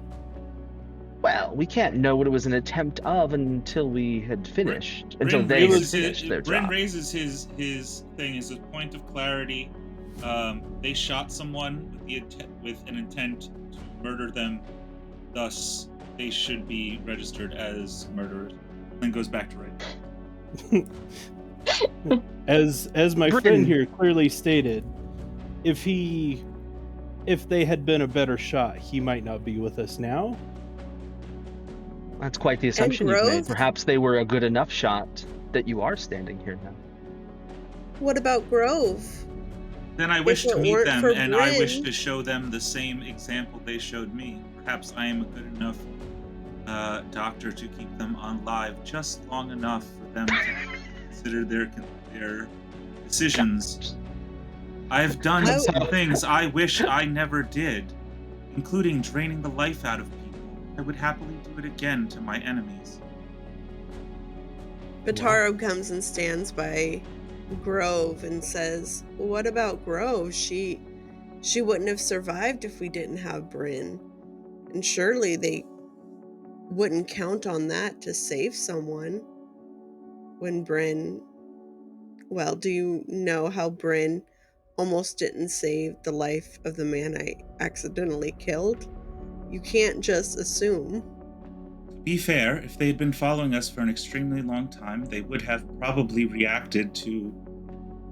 Speaker 1: Well, we can't know what it was an attempt of until we had finished.
Speaker 5: Bryn
Speaker 1: Bryn
Speaker 5: raises his thing as a point of clarity. They shot someone with an intent to murder them. Thus, they should be registered as murderers. Then goes back to writing.
Speaker 3: As my friend here clearly stated, if they had been a better shot, he might not be with us now.
Speaker 1: That's quite the assumption you've made. Perhaps they were a good enough shot that you are standing here now.
Speaker 6: What about Grove?
Speaker 5: Then I wish to meet them, and I wish to show them the same example they showed me. Perhaps I am a good enough doctor to keep them alive just long enough for them to consider their decisions. I've done some things I wish I never did, including draining the life out of people. I would happily do it again to my enemies.
Speaker 6: Batarab comes and stands by Grove and says, what about Grove? She wouldn't have survived if we didn't have Bryn. And surely they wouldn't count on that to save someone when Bryn... Well, do you know how Bryn almost didn't save the life of the man I accidentally killed? You can't just assume.
Speaker 5: To be fair, if they had been following us for an extremely long time, they would have probably reacted to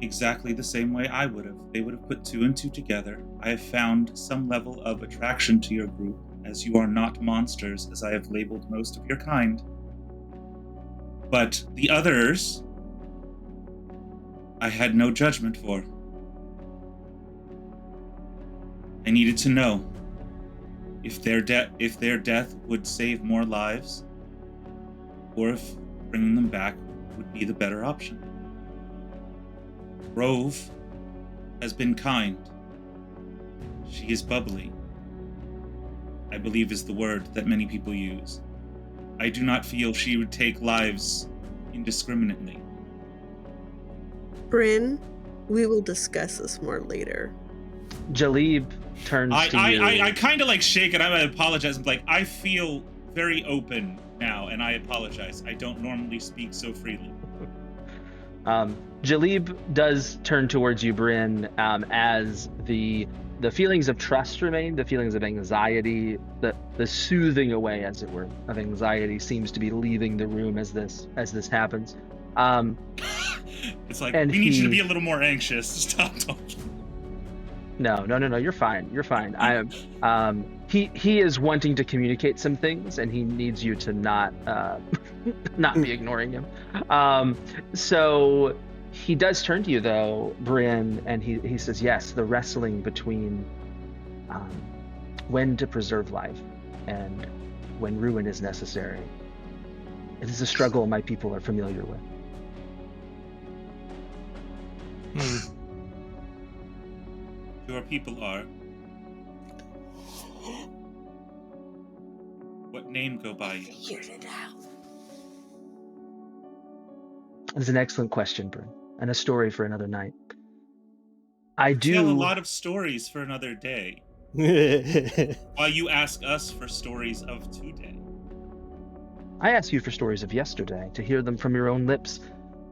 Speaker 5: exactly the same way I would have. They would have put two and two together. I have found some level of attraction to your group, as you are not monsters, as I have labeled most of your kind. But the others, I had no judgment for. I needed to know if their death would save more lives, or if bringing them back would be the better option. Rove has been kind. She is bubbly, I believe is the word that many people use. I do not feel she would take lives indiscriminately.
Speaker 6: Bryn, we will discuss this more later.
Speaker 1: Jallib turns to you.
Speaker 5: I kind of like shake it. I apologize. I'm like, I feel very open now, and I apologize. I don't normally speak so freely.
Speaker 1: Jallib does turn towards you, Bryn, as the feelings of trust remain, the feelings of anxiety, the soothing away, as it were, of anxiety seems to be leaving the room as this happens.
Speaker 5: It's like, we need you to be a little more anxious. Stop talking.
Speaker 1: No, you're fine. You're fine. He is wanting to communicate some things, and he needs you to not be ignoring him. So he does turn to you, though, Bryn, and he says, yes, the wrestling between when to preserve life and when ruin is necessary. It is a struggle my people are familiar with.
Speaker 5: Your people are. What name go by you?
Speaker 6: Figured it out.
Speaker 1: It's an excellent question, Bryn, and a story for another night. I do
Speaker 5: tell a lot of stories for another day. While you ask us for stories of today.
Speaker 1: I ask you for stories of yesterday, to hear them from your own lips.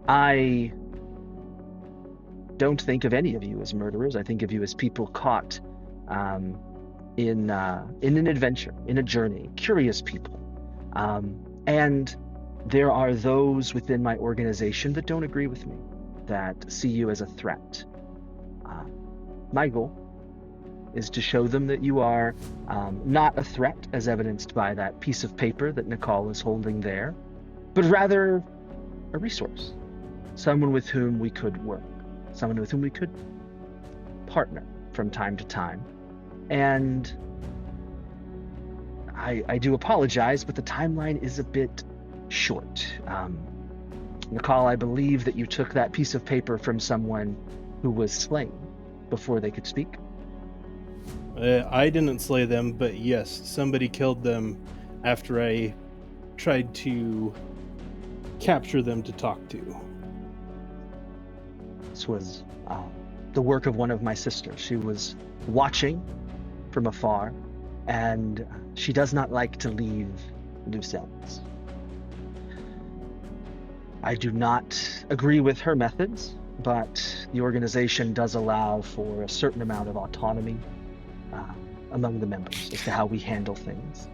Speaker 1: I don't think of any of you as murderers. I think of you as people caught in an adventure, in a journey, curious people. And there are those within my organization that don't agree with me, that see you as a threat. My goal is to show them that you are not a threat, as evidenced by that piece of paper that Nakal is holding there, but rather a resource, someone with whom we could work, someone with whom we could partner from time to time. And I do apologize, but the timeline is a bit short. Nakal, I believe that you took that piece of paper from someone who was slain before they could speak.
Speaker 3: I didn't slay them, but yes, somebody killed them after I tried to capture them to talk to.
Speaker 1: This was the work of one of my sisters. She was watching from afar, and she does not like to leave loose ends. I do not agree with her methods, but the organization does allow for a certain amount of autonomy among the members as to how we handle things.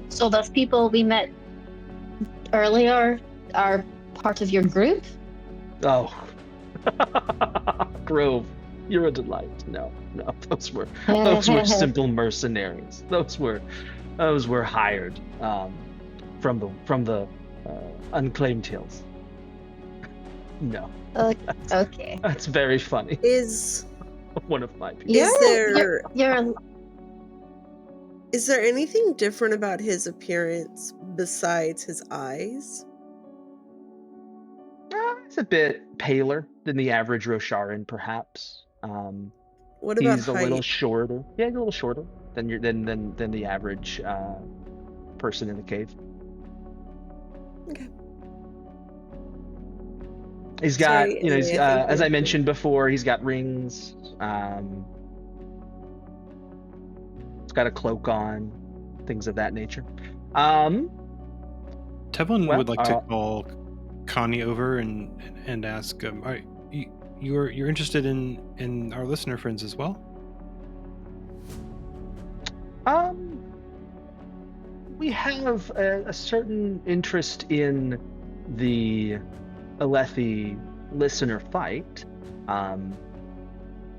Speaker 2: So those people we met earlier are part of your group?
Speaker 1: Oh, Grove, you're a delight. No, those were simple mercenaries. Those were hired from the unclaimed hills. No.
Speaker 2: Okay.
Speaker 1: That's very funny.
Speaker 6: Is
Speaker 1: one of my people.
Speaker 6: Is there anything different about his appearance besides his eyes?
Speaker 1: He's a bit paler than the average Rosharan, perhaps.
Speaker 6: What about
Speaker 1: he's
Speaker 6: height?
Speaker 1: a little shorter. Yeah, he's a little shorter than the average person in the cave.
Speaker 6: Okay.
Speaker 1: He's got, as I mentioned before, he's got rings. He's got a cloak on, things of that nature.
Speaker 4: Tevlin would like to call Connie over and ask, you're interested in our listener friends as well?
Speaker 1: We have a certain interest in the Alethi listener fight.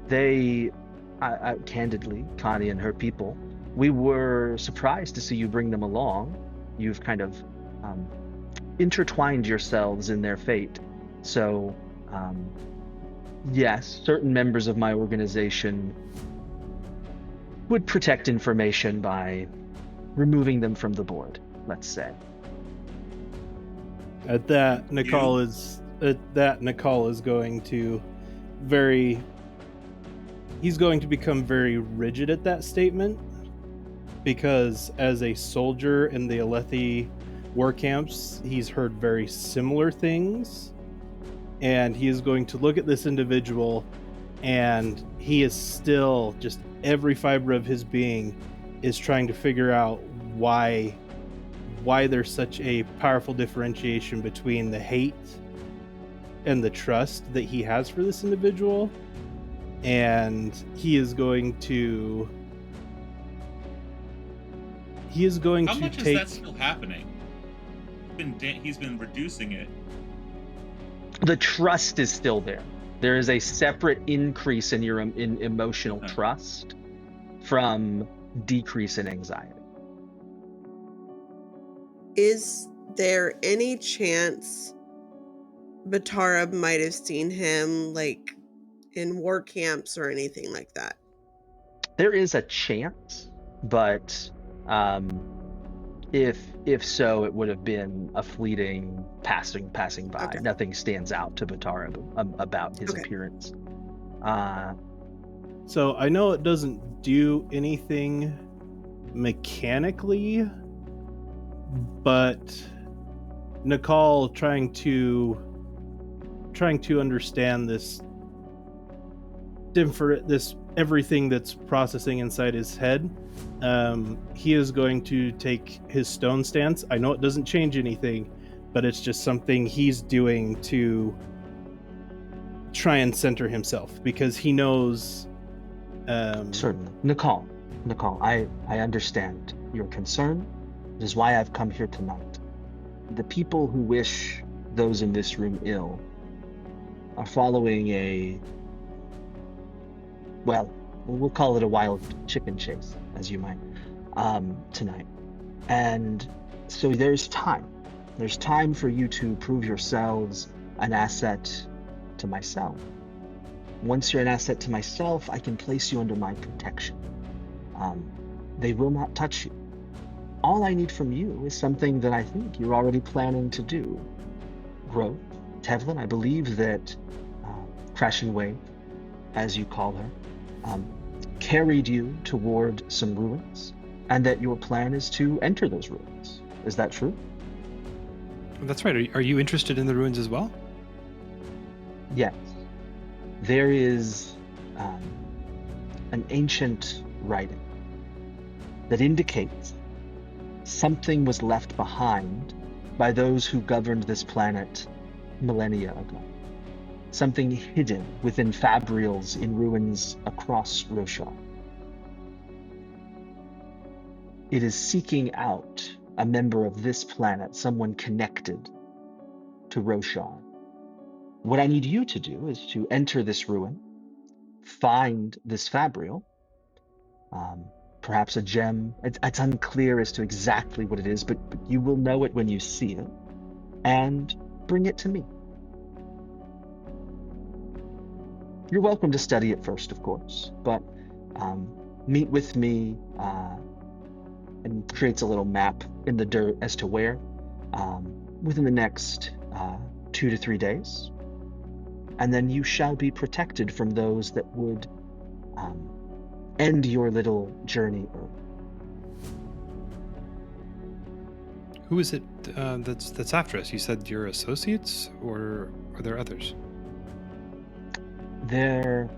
Speaker 1: They candidly, Connie and her people, we were surprised to see you bring them along. You've kind of intertwined yourselves in their fate. So, yes, certain members of my organization would protect information by removing them from the board, let's say.
Speaker 3: At that, Nakal is going to he's going to become very rigid at that statement, because as a soldier in the Alethi war camps, he's heard very similar things, and he is going to look at this individual, and he is still, just every fiber of his being is trying to figure out why there's such a powerful differentiation between the hate and the trust that he has for this individual. And he is going to
Speaker 5: How much is that still happening? He's been reducing it.
Speaker 1: The trust is still there. There is a separate increase in your emotional trust from decrease in anxiety.
Speaker 6: Is there any chance Batarab might have seen him, like, in war camps or anything like that?
Speaker 1: There is a chance, but if so, it would have been a fleeting passing by.
Speaker 6: Okay.
Speaker 1: Nothing stands out to Batarab about his appearance.
Speaker 3: So I know it doesn't do anything mechanically, but Nakal trying to understand this everything that's processing inside his head, he is going to take his stone stance. I know it doesn't change anything, but it's just something he's doing to try and center himself, because he knows.
Speaker 1: Certainly, Nakal, I understand your concern. It is why I've come here tonight. The people who wish those in this room ill are following we'll call it a wild chicken chase, as you might, tonight. And so there's time. There's time for you to prove yourselves an asset to myself. Once you're an asset to myself, I can place you under my protection. They will not touch you. All I need from you is something that I think you're already planning to do. Growth. Tevlin, I believe that Crashing Wave, as you call her, carried you toward some ruins, and that your plan is to enter those ruins. Is that true?
Speaker 4: That's right. Are you interested in the ruins as well?
Speaker 1: Yes. There is an ancient writing that indicates something was left behind by those who governed this planet millennia ago. Something hidden within fabrials in ruins across Roshar. It is seeking out a member of this planet, someone connected to Roshar. What I need you to do is to enter this ruin, find this fabrial, perhaps a gem. It's unclear as to exactly what it is, but you will know it when you see it, and bring it to me. You're welcome to study it first, of course, but meet with me, and creates a little map in the dirt as to where, within the next 2 to 3 days. And then you shall be protected from those that would end your little journey early.
Speaker 4: Who is it that's after us? You said your associates, or are there others?
Speaker 1: There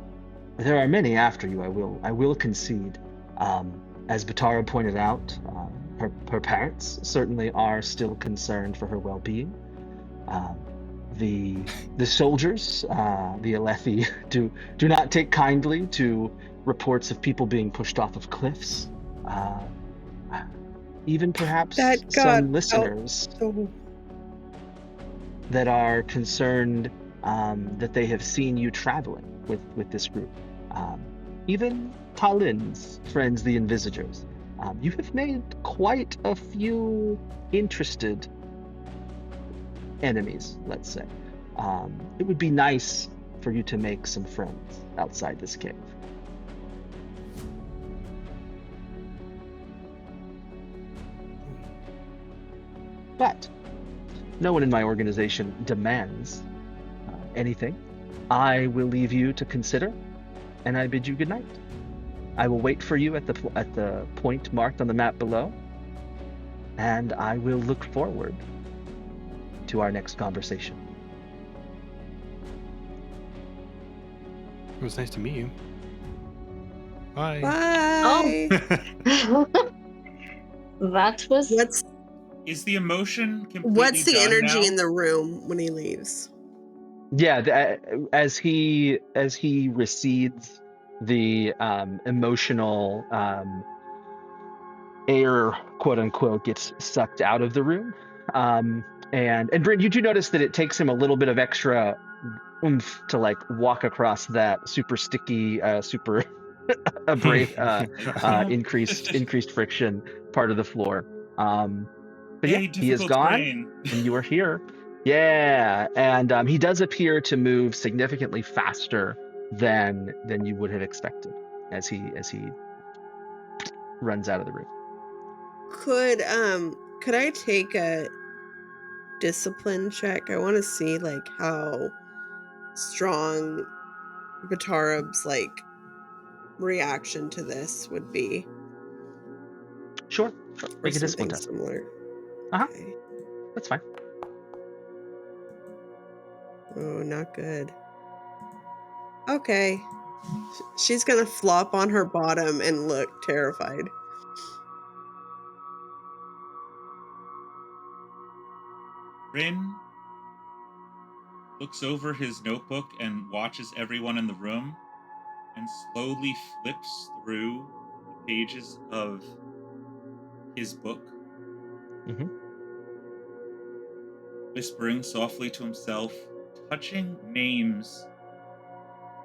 Speaker 1: are many after you. I will concede. As Batarab pointed out, her parents certainly are still concerned for her well-being. The soldiers, the Alethi, do not take kindly to reports of people being pushed off of cliffs. Even perhaps some listeners that are concerned that they have seen you traveling with this group. even Talin's friends, the Envisagers. You have made quite a few interested enemies, let's say. It would be nice for you to make some friends outside this cave. But no one in my organization demands anything. I will leave you to consider, and I bid you good night. I will wait for you at the point marked on the map below, and I will look forward to our next conversation.
Speaker 4: It was nice to meet you. Bye.
Speaker 6: Bye.
Speaker 2: That was...
Speaker 5: Is the emotion completely
Speaker 6: What's the
Speaker 5: done
Speaker 6: energy
Speaker 5: now?
Speaker 6: in the room when he leaves?
Speaker 1: Yeah, as he recedes, the emotional air, quote unquote, gets sucked out of the room. And Bryn, you do notice that it takes him a little bit of extra oomph to like walk across that super sticky, super increased friction part of the floor. But yeah,
Speaker 5: Hey,
Speaker 1: he is
Speaker 5: difficult
Speaker 1: gone,
Speaker 5: brain.
Speaker 1: and you are here. Yeah, and he does appear to move significantly faster than you would have expected as he runs out of the room.
Speaker 6: Could I take a discipline check? I want to see like how strong Batarab's like reaction to this would be.
Speaker 1: Sure.
Speaker 6: Or
Speaker 1: Make a discipline
Speaker 6: something
Speaker 1: test.
Speaker 6: similar.
Speaker 1: Uh-huh.
Speaker 6: Okay.
Speaker 1: That's fine.
Speaker 6: Oh, not good. Okay. She's gonna flop on her bottom and look terrified.
Speaker 5: Bryn looks over his notebook and watches everyone in the room and slowly flips through the pages of his book, whispering softly to himself, touching names,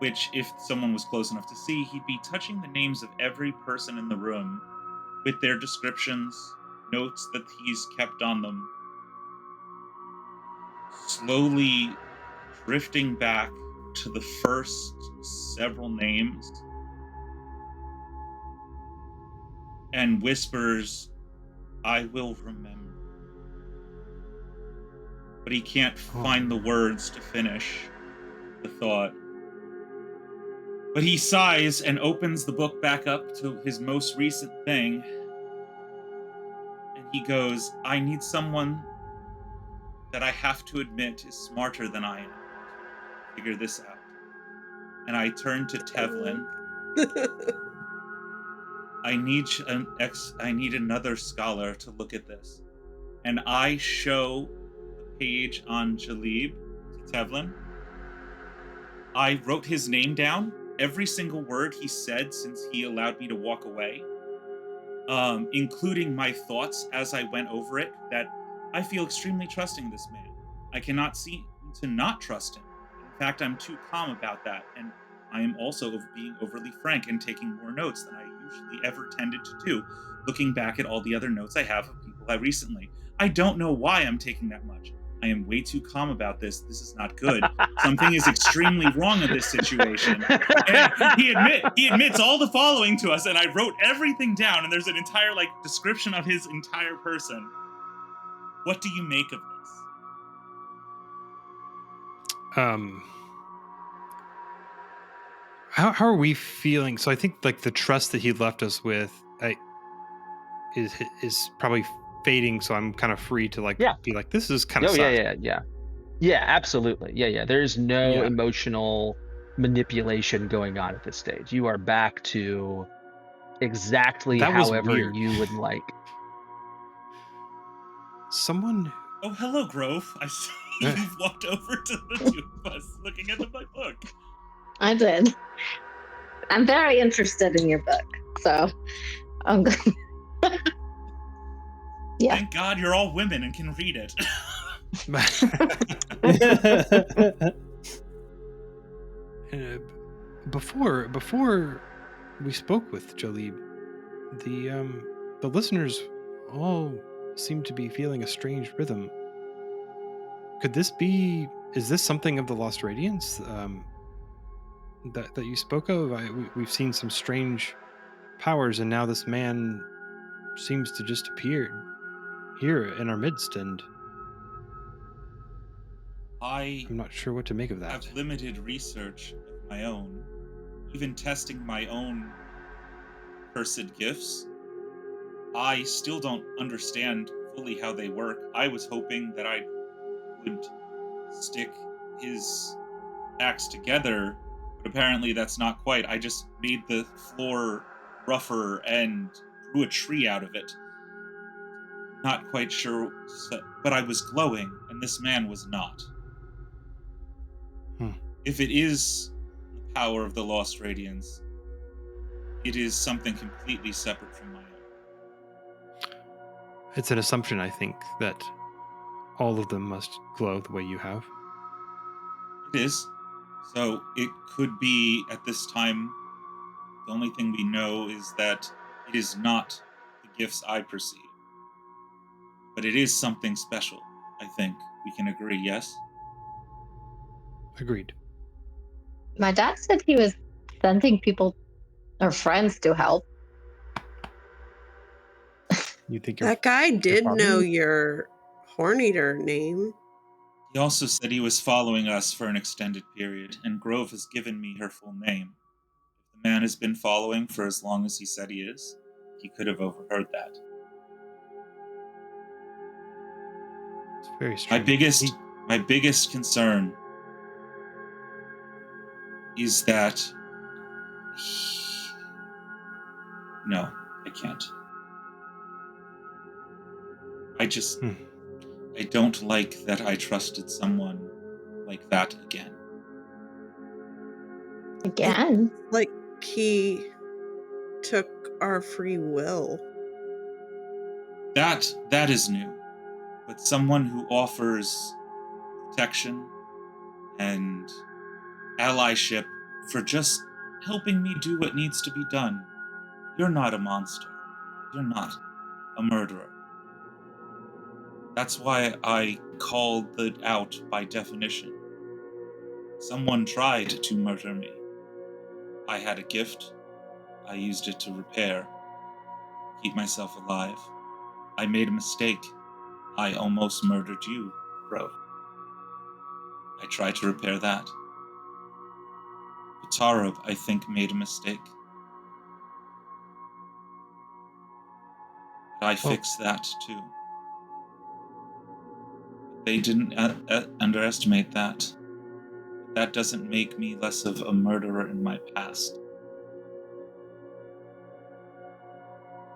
Speaker 5: which, if someone was close enough to see, he'd be touching the names of every person in the room with their descriptions, notes that he's kept on them, slowly drifting back to the first several names, and whispers, "I will remember." But he can't find the words to finish the thought. But he sighs and opens the book back up to his most recent thing. And he goes, "I need someone that I have to admit is smarter than I am. Figure this out." And I turn to Tevlin. I need another scholar to look at this. And I show the page on Jallib to Tevlin. I wrote his name down, every single word he said since he allowed me to walk away, including my thoughts as I went over it, that I feel extremely trusting this man. I cannot seem to not trust him. In fact, I'm too calm about that, and I am also being overly frank and taking more notes than I usually ever tended to do, looking back at all the other notes I have of people I recently. I don't know why I'm taking that much. I am way too calm about this. This is not good. Something is extremely wrong in this situation. And he admits all the following to us, and I wrote everything down, and there's an entire description of his entire person. What do you make of this?
Speaker 4: How are we feeling? So I think the trust that he left us with is probably fading. So I'm kind of free to be like, this is kind of
Speaker 1: yeah, absolutely, yeah. There's no emotional manipulation going on at this stage. You are back to exactly however you would like.
Speaker 4: Someone.
Speaker 5: Oh, hello, Grove. I see you've walked over to the two of us looking at my book.
Speaker 2: I did. I'm very interested in your book, so I'm good. Yeah.
Speaker 5: Thank God you're all women and can read it.
Speaker 4: Before we spoke with Jallib, the listeners all seem to be feeling a strange rhythm. Is this something of the Lost Radiance that you spoke of? We've seen some strange powers, and now this man seems to just appear here in our midst, and
Speaker 5: I
Speaker 4: I'm not sure what to make of that.
Speaker 5: have limited research of my own, even testing my own cursed gifts. I still don't understand fully how they work. I was hoping that I would stick his acts together, but apparently that's not quite. I just made the floor rougher and grew a tree out of it. Not quite sure, but I was glowing, and this man was not. If it is the power of the Lost Radiance, it is something completely separate from my own.
Speaker 4: It's an assumption, I think, that all of them must glow the way you have.
Speaker 5: It is. So it could be, at this time, the only thing we know is that it is not the gifts I perceive. But it is something special, I think. We can agree, yes?
Speaker 4: Agreed.
Speaker 2: My dad said he was sending people or friends to help.
Speaker 4: You think
Speaker 6: That guy did
Speaker 4: father?
Speaker 6: know your Horn-Eater name.
Speaker 5: He also said he was following us for an extended period, and Grove has given me her full name. If the man has been following for as long as he said he is, he could have overheard that.
Speaker 4: It's very strange.
Speaker 5: My biggest concern is that no, I can't. I don't like that I trusted someone like that again.
Speaker 2: Again?
Speaker 6: Like he took our free will.
Speaker 5: That is new. But someone who offers protection and allyship for just helping me do what needs to be done. You're not a monster. You're not a murderer. That's why I called it out by definition. Someone tried to murder me. I had a gift. I used it to repair, keep myself alive. I made a mistake. I almost murdered you, bro. I tried to repair that. Batarab, I think, made a mistake. I fixed that too. They didn't underestimate that. That doesn't make me less of a murderer in my past.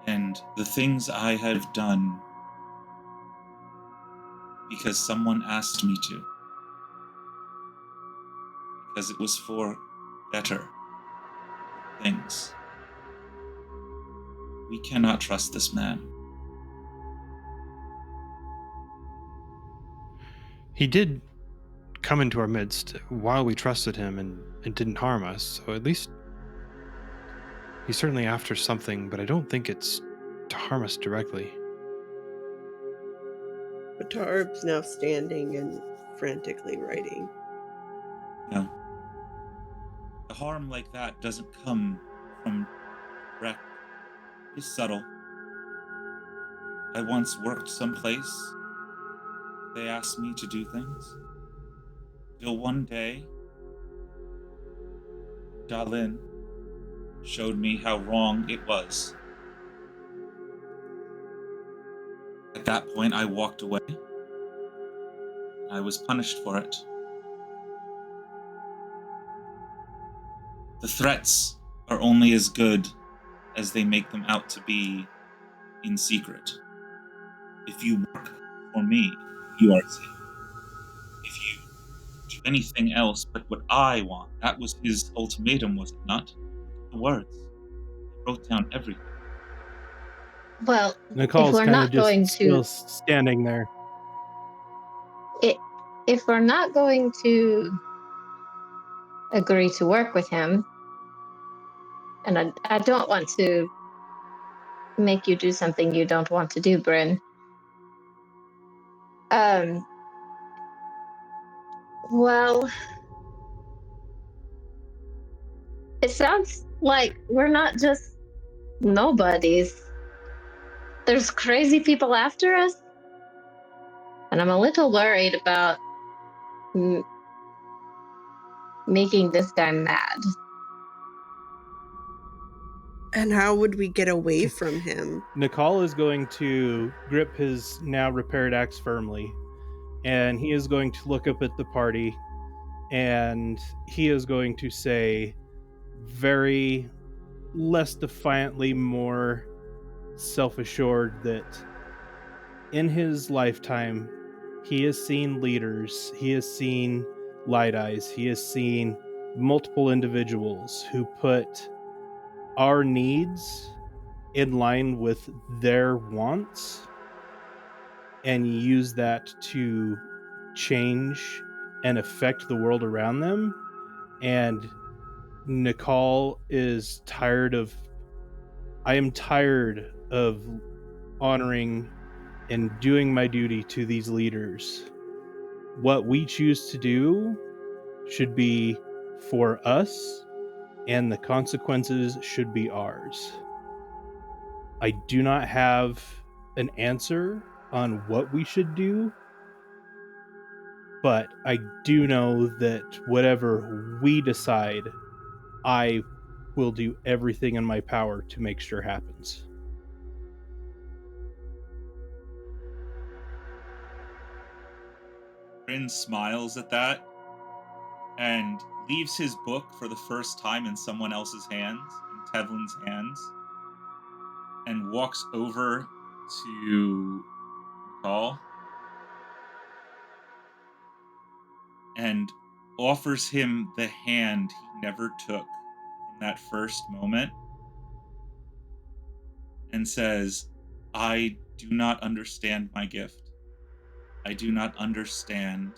Speaker 5: And the things I have done because someone asked me to. Because it was for better things. We cannot trust this man.
Speaker 4: He did come into our midst while we trusted him and didn't harm us, so at least he's certainly after something, but I don't think it's to harm us directly.
Speaker 6: Batarab's now standing and frantically writing.
Speaker 5: No. A harm like that doesn't come from direct. It's subtle. I once worked someplace. They asked me to do things. Till one day, Jallib showed me how wrong it was. At that point, I walked away. I was punished for it. The threats are only as good as they make them out to be in secret. If you work for me, you are safe. If you do anything else but what I want, that was his ultimatum, was it not? The words. He wrote down everything.
Speaker 2: Well,
Speaker 3: Nakal's
Speaker 2: if we're
Speaker 3: kind
Speaker 2: not
Speaker 3: of just
Speaker 2: going
Speaker 3: still
Speaker 2: to,
Speaker 3: standing there.
Speaker 2: if we're not going to agree to work with him, And I don't want to make you do something you don't want to do, Bryn. Well, it sounds like we're not just nobodies. There's crazy people after us. And I'm a little worried about making this guy mad.
Speaker 6: And how would we get away from him?
Speaker 3: Nakal is going to grip his now repaired axe firmly, and he is going to look up at the party, and he is going to say, very less defiantly, more self-assured, that in his lifetime, he has seen leaders, he has seen light eyes, he has seen multiple individuals who put our needs in line with their wants and use that to change and affect the world around them. And Nakal is I am tired of honoring and doing my duty to these leaders. What we choose to do should be for us, and the consequences should be ours. I do not have an answer on what we should do, but I do know that whatever we decide, I will do everything in my power to make sure happens.
Speaker 5: Bryn smiles at that and leaves his book for the first time in someone else's hands, in Tevlin's hands, and walks over to Nakal and offers him the hand he never took from that first moment and says, I do not understand my gift. I do not understand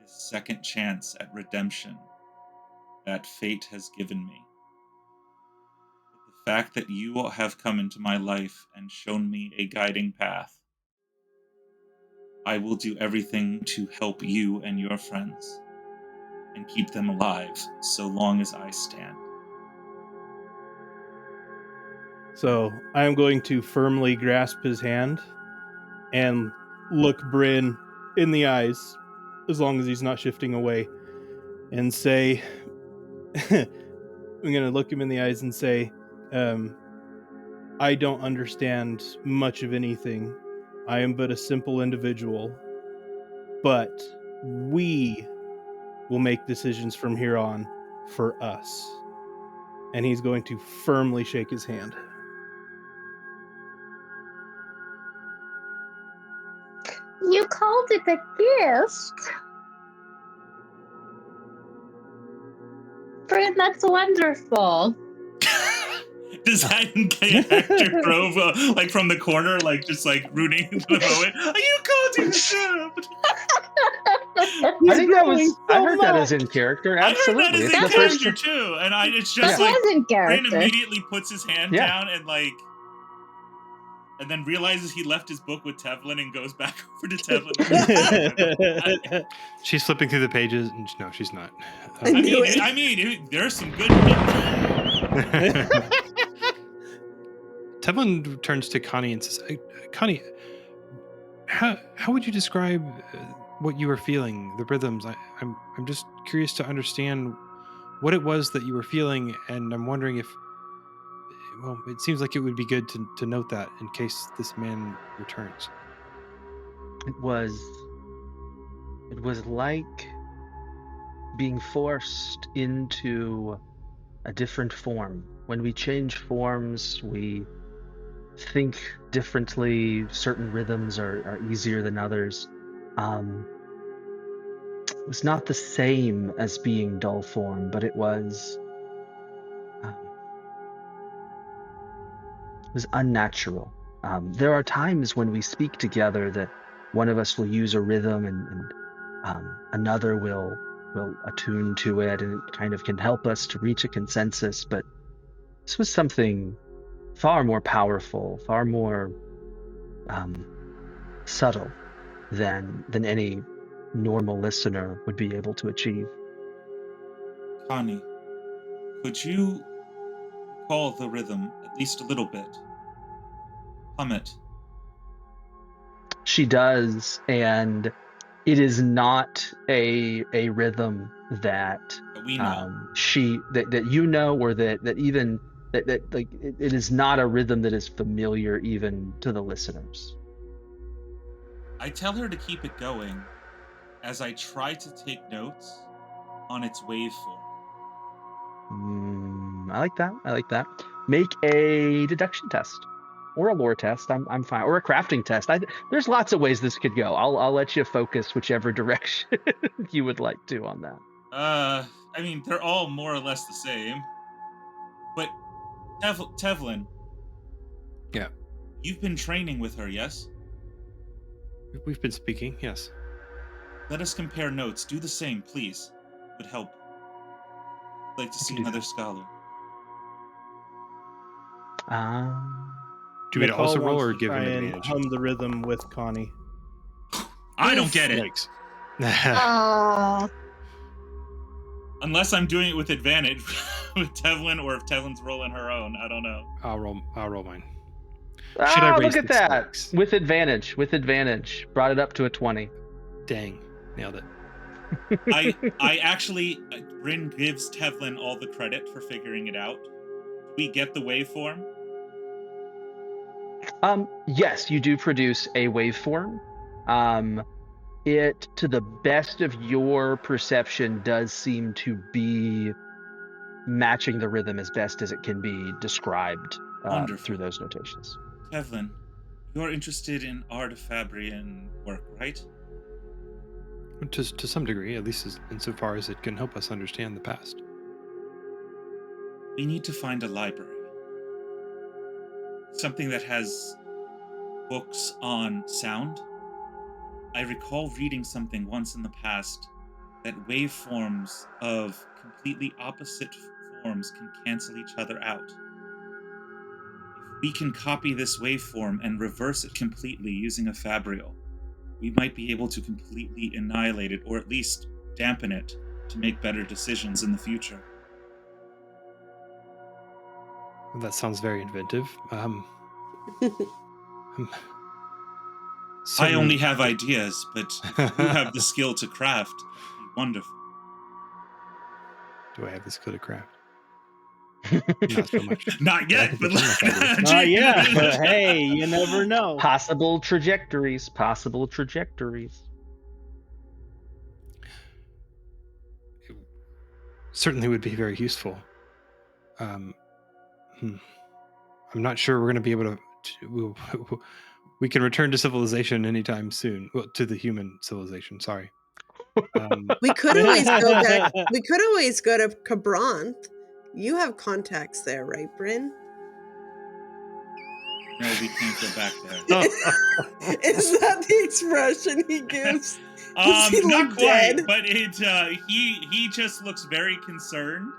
Speaker 5: this second chance at redemption that fate has given me. But the fact that you have come into my life and shown me a guiding path, I will do everything to help you and your friends and keep them alive so long as I stand.
Speaker 3: So I am going to firmly grasp his hand and look Bryn in the eyes, as long as he's not shifting away, and say, I'm going to look him in the eyes and say, I don't understand much of anything. I am but a simple individual, but we will make decisions from here on for us. And he's going to firmly shake his hand.
Speaker 2: You called it a gift? Bryn, that's wonderful.
Speaker 5: Does that character Grove, like from the corner, like just like rooting into the moment? Are you called it a gift?
Speaker 1: I think that was. I heard that as in character. Absolutely,
Speaker 5: I heard that as
Speaker 1: it's
Speaker 5: in
Speaker 1: the first.
Speaker 5: character too, and it's
Speaker 2: That
Speaker 5: just like
Speaker 2: was in
Speaker 5: Bryn
Speaker 2: character.
Speaker 5: immediately puts his hand
Speaker 1: Yeah.
Speaker 5: down and like, and then realizes he left his book with Tevlin and goes back over to Tevlin.
Speaker 4: She's flipping through the pages. And no, she's not.
Speaker 6: I knew it.
Speaker 5: I mean, there's some good.
Speaker 4: Tevlin turns to Connie and says, Connie, how would you describe what you were feeling, the rhythms? I'm just curious to understand what it was that you were feeling, and I'm wondering if, well, it seems like it would be good to note that in case this man returns.
Speaker 1: It was like being forced into a different form. When we change forms, we think differently. Certain rhythms are easier than others. It was not the same as being dull form, but it was unnatural. There are times when we speak together that one of us will use a rhythm and another will attune to it, and it kind of can help us to reach a consensus. But This was something far more powerful, far more subtle than any normal listener would be able to achieve.
Speaker 5: Connie, could you recall the rhythm at least a little bit? Hum it.
Speaker 1: She does, and it is not a rhythm that
Speaker 5: We know.
Speaker 1: that you know, or that even that like it is not a rhythm that is familiar even to the listeners.
Speaker 5: I tell her to keep it going as I try to take notes on its waveform.
Speaker 1: I like that. I like that. Make a deduction test, or a lore test. I'm fine. Or a crafting test. There's lots of ways this could go. I'll let you focus whichever direction you would like to on that.
Speaker 5: I mean, they're all more or less the same. But Tevlin.
Speaker 4: Yeah.
Speaker 5: You've been training with her, yes?
Speaker 4: We've been speaking, yes.
Speaker 5: Let us compare notes. Do the same, please. It would help. I'd like to see another scholar.
Speaker 4: Do you want me to also roll or
Speaker 3: wants to
Speaker 4: give him
Speaker 3: try and
Speaker 4: advantage?
Speaker 3: hum the rhythm with Connie.
Speaker 5: I don't get it.
Speaker 4: Yikes.
Speaker 5: Unless I'm doing it with advantage with Tevlin, or if Tevlin's rolling her own. I don't know.
Speaker 4: I'll roll mine. Should I raise
Speaker 1: Look at
Speaker 4: the
Speaker 1: that.
Speaker 4: stakes?
Speaker 1: With advantage. Brought it up to a 20.
Speaker 4: Dang, nailed it.
Speaker 5: I actually, Bryn gives Tevlin all the credit for figuring it out. We get the waveform.
Speaker 1: Yes, you do produce a waveform. It, to the best of your perception, does seem to be matching the rhythm as best as it can be described through those notations.
Speaker 5: Tevlin, you're interested in artifabrian work, right?
Speaker 4: To some degree, at least insofar as it can help us understand the past.
Speaker 5: We need to find a library. Something that has books on sound. I recall reading something once in the past that waveforms of completely opposite forms can cancel each other out. If we can copy this waveform and reverse it completely using a fabrial, we might be able to completely annihilate it, or at least dampen it, to make better decisions in the future.
Speaker 4: That sounds very inventive.
Speaker 5: I only have ideas, but if you have the skill to craft, that'd be wonderful.
Speaker 4: Do I have the skill to craft? Not so much.
Speaker 5: Not yet, but
Speaker 3: Not yet, but hey, you never know.
Speaker 1: Possible trajectories.
Speaker 4: Certainly would be very useful. I'm not sure we're going to be able to we can return to civilization anytime soon. Well, to the human civilization, sorry.
Speaker 6: We could always go back. We could always go to Cabranth. You have contacts there, right, Bryn?
Speaker 5: No, we can't go back there.
Speaker 6: Is that the expression he gives? Does he
Speaker 5: Not
Speaker 6: look
Speaker 5: quite,
Speaker 6: dead?
Speaker 5: but he just looks very concerned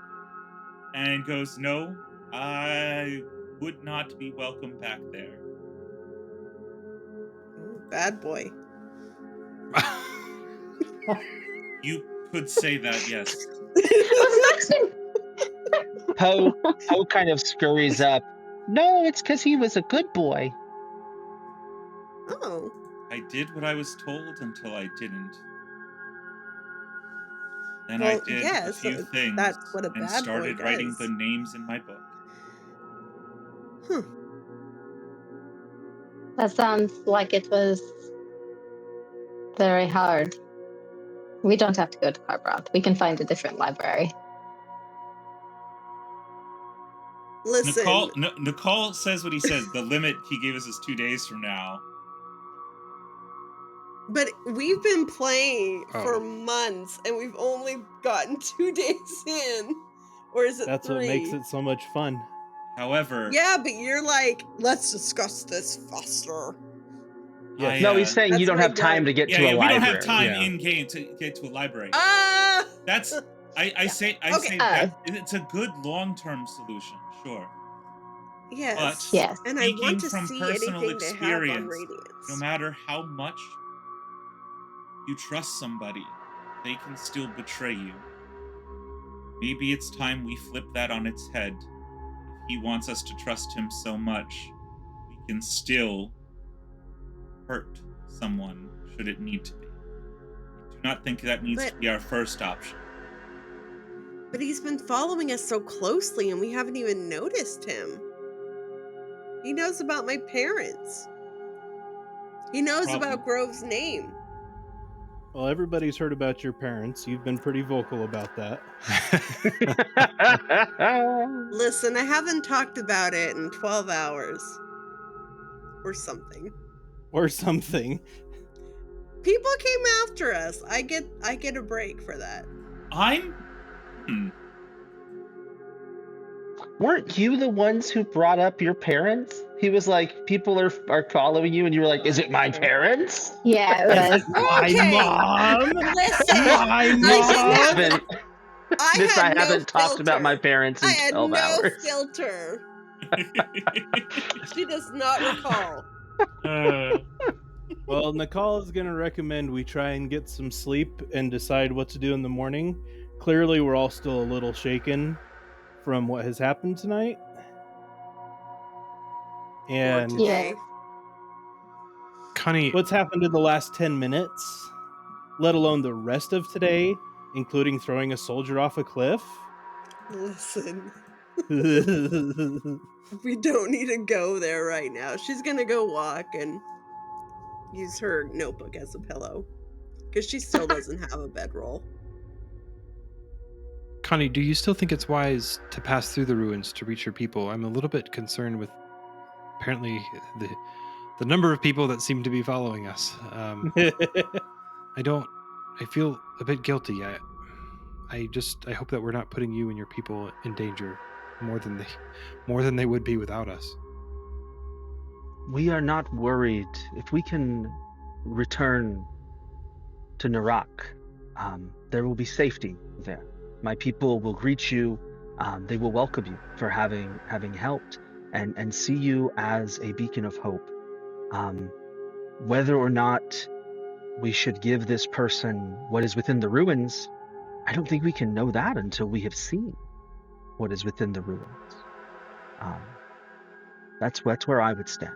Speaker 5: and goes, "No, I would not be welcome back there."
Speaker 6: Bad boy.
Speaker 5: You could say that, yes.
Speaker 1: Poe kind of scurries up. No, it's because he was a good boy.
Speaker 6: Oh.
Speaker 5: I did what I was told until I didn't. Then
Speaker 6: Well,
Speaker 5: I did
Speaker 6: yeah,
Speaker 5: a few
Speaker 6: so
Speaker 5: things
Speaker 6: that's what a
Speaker 5: and
Speaker 6: bad boy
Speaker 5: started writing
Speaker 6: does.
Speaker 5: the names in my book.
Speaker 6: Huh.
Speaker 2: That sounds like it was very hard. We don't have to go to Cabranth. We can find a different library.
Speaker 6: Listen.
Speaker 5: Nakal says what he says. The limit he gave us is 2 days from now.
Speaker 6: But we've been playing for months, and we've only gotten 2 days in. Or is it
Speaker 3: That's
Speaker 6: 3?
Speaker 3: what makes it so much fun.
Speaker 5: However...
Speaker 6: Yeah, but you're like, let's discuss this faster.
Speaker 3: Yes.
Speaker 1: No, he's saying you don't have time to get to a library.
Speaker 5: We don't have time in game to get to a library. I I say that it's a good long-term solution, sure.
Speaker 6: Yes.
Speaker 5: But
Speaker 2: Yes.
Speaker 6: And I want
Speaker 5: speaking
Speaker 6: to
Speaker 5: from
Speaker 6: see
Speaker 5: personal
Speaker 6: anything they have on
Speaker 5: experience,
Speaker 6: Radiance.
Speaker 5: no matter how much you trust somebody, they can still betray you. Maybe it's time we flip that on its head. If he wants us to trust him so much, we can still hurt someone should it need to be. I do not think that needs to be our first option.
Speaker 6: But he's been following us so closely and we haven't even noticed him. He knows about my parents. He knows about Grove's name.
Speaker 3: Well, everybody's heard about your parents. You've been pretty vocal about that.
Speaker 6: Listen, I haven't talked about it in 12 hours. Or something.
Speaker 3: Or something.
Speaker 6: People came after us. I get a break for that.
Speaker 1: Weren't you the ones who brought up your parents? He was like, people are following you, and you were like, is it my parents?
Speaker 2: Yeah, it was.
Speaker 3: My mom!
Speaker 6: Listen,
Speaker 3: My mom!
Speaker 6: I
Speaker 1: haven't talked about my parents in 12 hours.
Speaker 6: I had no filter. She does not recall.
Speaker 3: Well, Nakal is going to recommend we try and get some sleep and decide what to do in the morning. Clearly, we're all still a little shaken from what has happened tonight. And
Speaker 2: Yeah.
Speaker 4: Connie,
Speaker 3: what's happened in the last 10 minutes, let alone the rest of today, including throwing a soldier off a cliff.
Speaker 6: Listen. We don't need to go there right now. She's gonna go walk and use her notebook as a pillow. Because she still doesn't have a bedroll.
Speaker 4: Connie, do you still think it's wise to pass through the ruins to reach your people? I'm a little bit concerned with apparently the number of people that seem to be following us. I feel a bit guilty. I hope that we're not putting you and your people in danger more than they would be without us.
Speaker 1: We are not worried. If we can return to Narak, there will be safety there. My people will greet you. They will welcome you for having helped and see you as a beacon of hope. Whether or not we should give this person what is within the ruins, I don't think we can know that until we have seen what is within the ruins. That's where I would stand.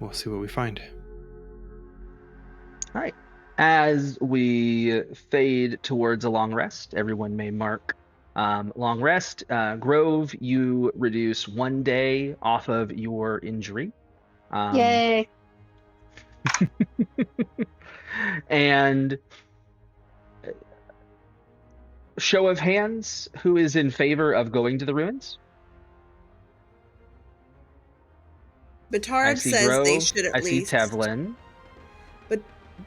Speaker 4: We'll see what we find.
Speaker 1: All right. As we fade towards a long rest, everyone may mark long rest. Grove, you reduce 1 day off of your injury.
Speaker 2: Yay.
Speaker 1: And show of hands, who is in favor of going to the ruins?
Speaker 6: Batarab says
Speaker 1: Grove,
Speaker 6: they should at least.
Speaker 1: I see Tevlin.
Speaker 6: But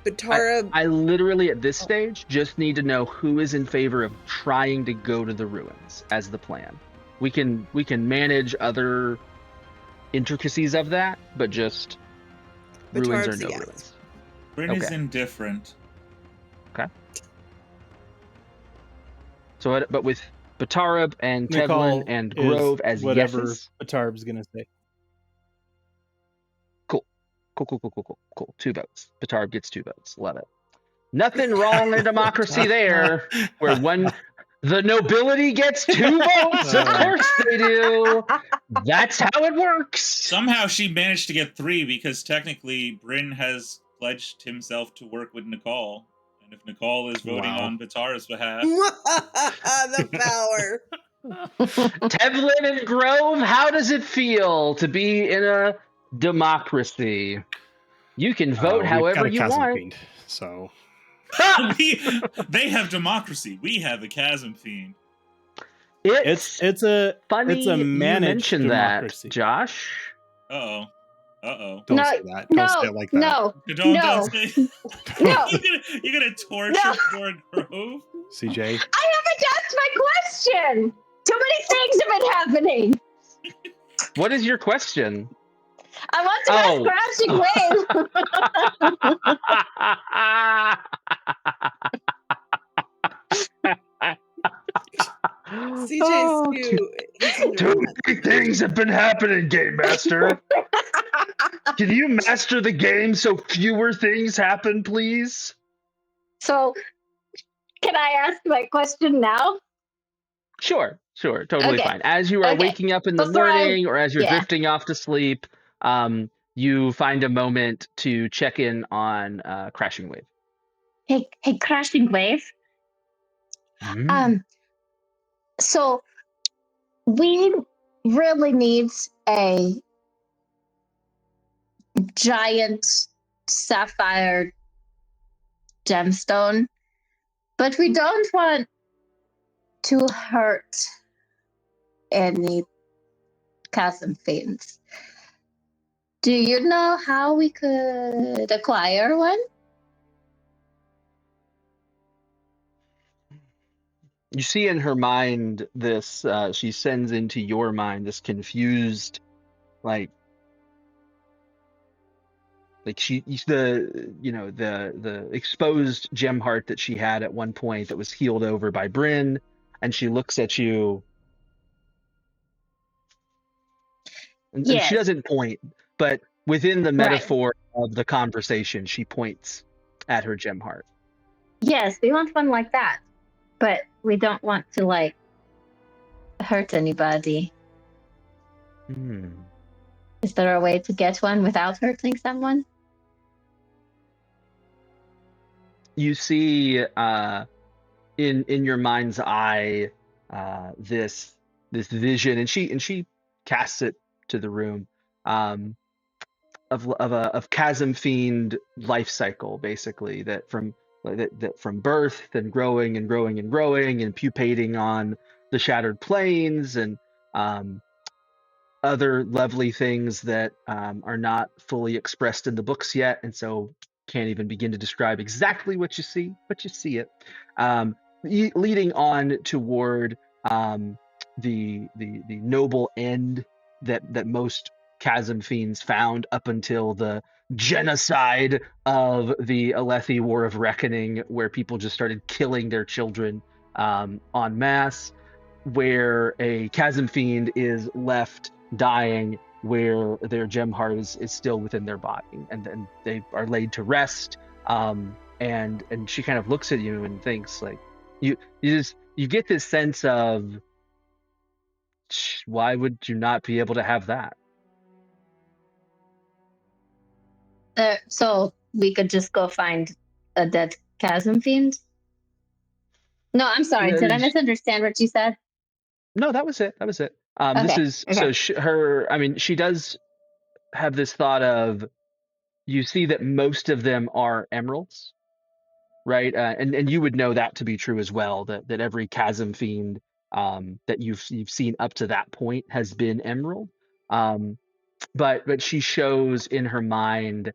Speaker 6: Batarab.
Speaker 1: I literally at this stage just need to know who is in favor of trying to go to the ruins as the plan. We can manage other intricacies of that, but just ruins or no ruins.
Speaker 5: Bryn is indifferent.
Speaker 1: Okay. So, but with Batarab and Tevlin and Grove as
Speaker 3: whatever
Speaker 1: yeses.
Speaker 3: Batarab's gonna say.
Speaker 1: Cool. 2 votes. Batarab gets 2 votes. Love it. Nothing wrong in democracy there. Where the nobility gets 2 votes. Of course they do. That's how it works.
Speaker 5: Somehow she managed to get 3 because technically Bryn has pledged himself to work with Nakal. And if Nakal is voting on Batarab's behalf.
Speaker 6: The power.
Speaker 1: Tevlin and Grove, how does it feel to be in a democracy? You can vote however you want.
Speaker 4: Fiend, so
Speaker 5: they have democracy. We have a chasm fiend.
Speaker 1: It's
Speaker 3: a
Speaker 1: funny
Speaker 3: it's a managed
Speaker 1: you mention
Speaker 3: democracy.
Speaker 1: that, Josh.
Speaker 5: Uh-oh.
Speaker 4: Don't say that. Don't say it like that.
Speaker 2: No.
Speaker 5: You're gonna torture poor Grove?
Speaker 4: CJ.
Speaker 2: I haven't asked my question. Too many things have been happening.
Speaker 1: What is your question?
Speaker 2: I want to
Speaker 6: CJ's he's under
Speaker 1: Too many things have been happening, Game Master. Can you master the game so fewer things happen, please?
Speaker 2: So, can I ask my question now?
Speaker 1: Sure, totally
Speaker 2: Okay.
Speaker 1: fine. As you are waking up in the morning or as you're drifting off to sleep, you find a moment to check in on Crashing Wave.
Speaker 2: Hey, Crashing Wave. So we really need a giant sapphire gemstone, but we don't want to hurt any chasm fiends. Do you know how we could acquire one?
Speaker 1: You see in her mind this, she sends into your mind this confused, like the exposed gem heart that she had at one point that was healed over by Bryn, and she looks at you, and she doesn't point, but within the metaphor of the conversation, she points at her gem heart.
Speaker 2: Yes, we want one like that, but we don't want to like hurt anybody. Is there a way to get one without hurting someone?
Speaker 1: You see in your mind's eye this vision, and she casts it to the room, of chasm fiend life cycle, basically, that from birth, then growing and growing and growing and pupating on the shattered plains, and other lovely things that are not fully expressed in the books yet, and so can't even begin to describe exactly what you see, but you see it, leading on toward the noble end that most chasm fiends found up until the genocide of the Alethi War of Reckoning, where people just started killing their children en masse, where a chasm fiend is left dying, where their gem heart is still within their body, and then they are laid to rest. And she kind of looks at you and thinks, like, you get this sense of, why would you not be able to have that?
Speaker 2: So we could just go find a dead chasm fiend? No, I'm sorry. Did I misunderstand what you said?
Speaker 1: No, that was it. Okay. This is
Speaker 2: okay.
Speaker 1: So she does have this thought of, you see that most of them are emeralds, right? And you would know that to be true as well, that every chasm fiend that you've seen up to that point has been emerald. But she shows in her mind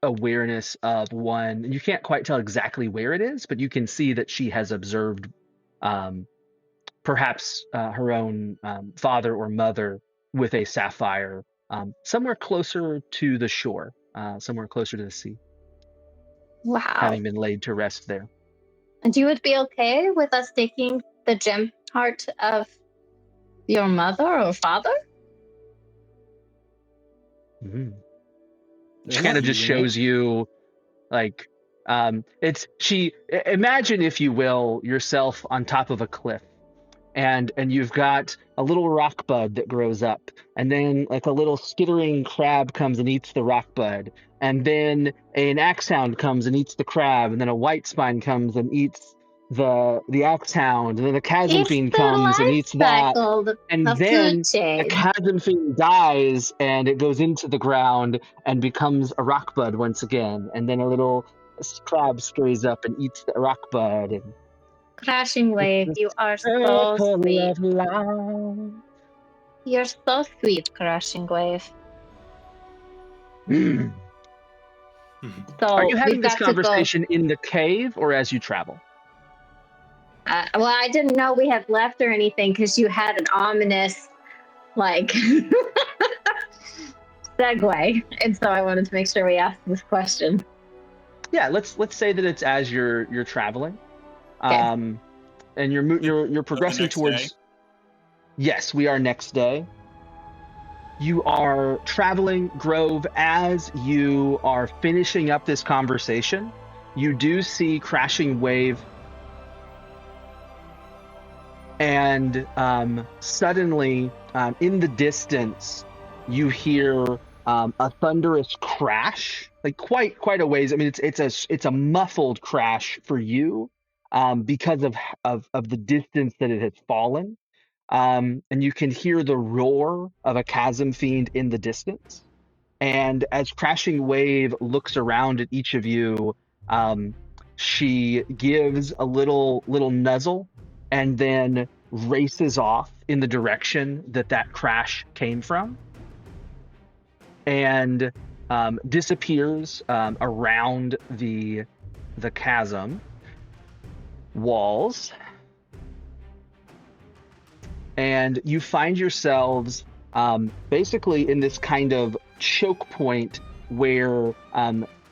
Speaker 1: awareness of one, and you can't quite tell exactly where it is, but you can see that she has observed perhaps her own father or mother with a sapphire, somewhere closer to the shore, somewhere closer to the sea.
Speaker 2: Wow.
Speaker 1: Having been laid to rest there.
Speaker 2: And you would be okay with us taking the gem heart of your mother or father?
Speaker 1: Mm-hmm. She kind of just shows you, like, imagine, if you will, yourself on top of a cliff, and you've got a little rock bud that grows up, and then like a little skittering crab comes and eats the rock bud, and then an axehound comes and eats the crab, and then a white spine comes and eats the axehound, and then a chasm fiend comes and eats that, and then the chasm fiend dies and it goes into the ground and becomes a rock bud once again, and then a little crab scurries up and eats the rock bud. And
Speaker 2: Crashing Wave, you are so sweet. You're so sweet, Crashing Wave. So
Speaker 1: are you having this conversation in the cave or as you travel?
Speaker 2: Well, I didn't know we had left or anything, because you had an ominous, like, segue, and so I wanted to make sure we asked this question.
Speaker 1: Yeah, let's say that it's as you're traveling,
Speaker 2: Okay.
Speaker 1: and you're progressing
Speaker 5: next
Speaker 1: towards.
Speaker 5: day?
Speaker 1: Yes, we are next day. You are traveling, Grove, as you are finishing up this conversation. You do see Crashing Wave, and suddenly, in the distance, you hear a thunderous crash, like quite a ways. I mean, it's a muffled crash for you, because of the distance that it has fallen. And you can hear the roar of a chasm fiend in the distance. And as Crashing Wave looks around at each of you, she gives a little nuzzle and then races off in the direction that crash came from, and disappears around the chasm walls. And you find yourselves basically in this kind of choke point where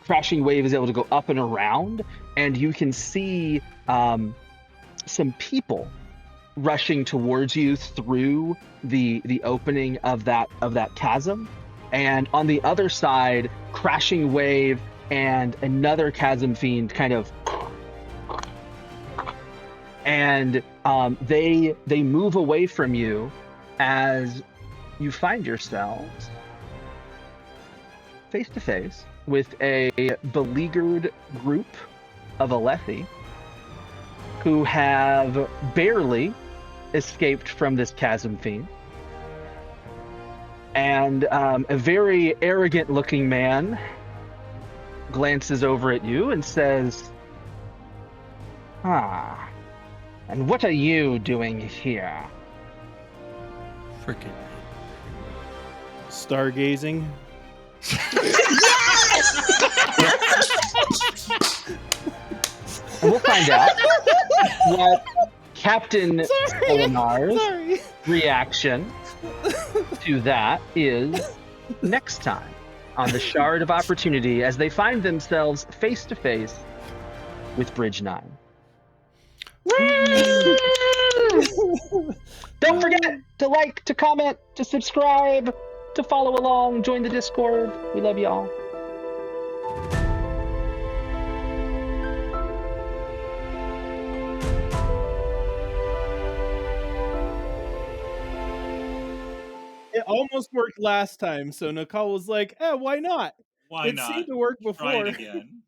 Speaker 1: Crashing Wave is able to go up and around, and you can see some people rushing towards you through the opening of that chasm. And on the other side, Crashing Wave and another chasm fiend kind of, and they move away from you as you find yourselves face to face with a beleaguered group of Alethi who have barely escaped from this chasm fiend. And a very arrogant looking man glances over at you and says, "Ah, and what are you doing here?"
Speaker 4: Frickin'.
Speaker 3: Stargazing.
Speaker 1: And we'll find out what Captain Solinar's reaction to that is next time on the Shard of Opportunity, as they find themselves face to face with Bridge 9. Don't forget to like, to comment, to subscribe, to follow along, join the Discord. We love y'all.
Speaker 3: It almost worked last time, so Nakal was like, why not?
Speaker 5: Why
Speaker 3: It
Speaker 5: not?
Speaker 3: seemed to work
Speaker 5: Try
Speaker 3: before.
Speaker 5: it again.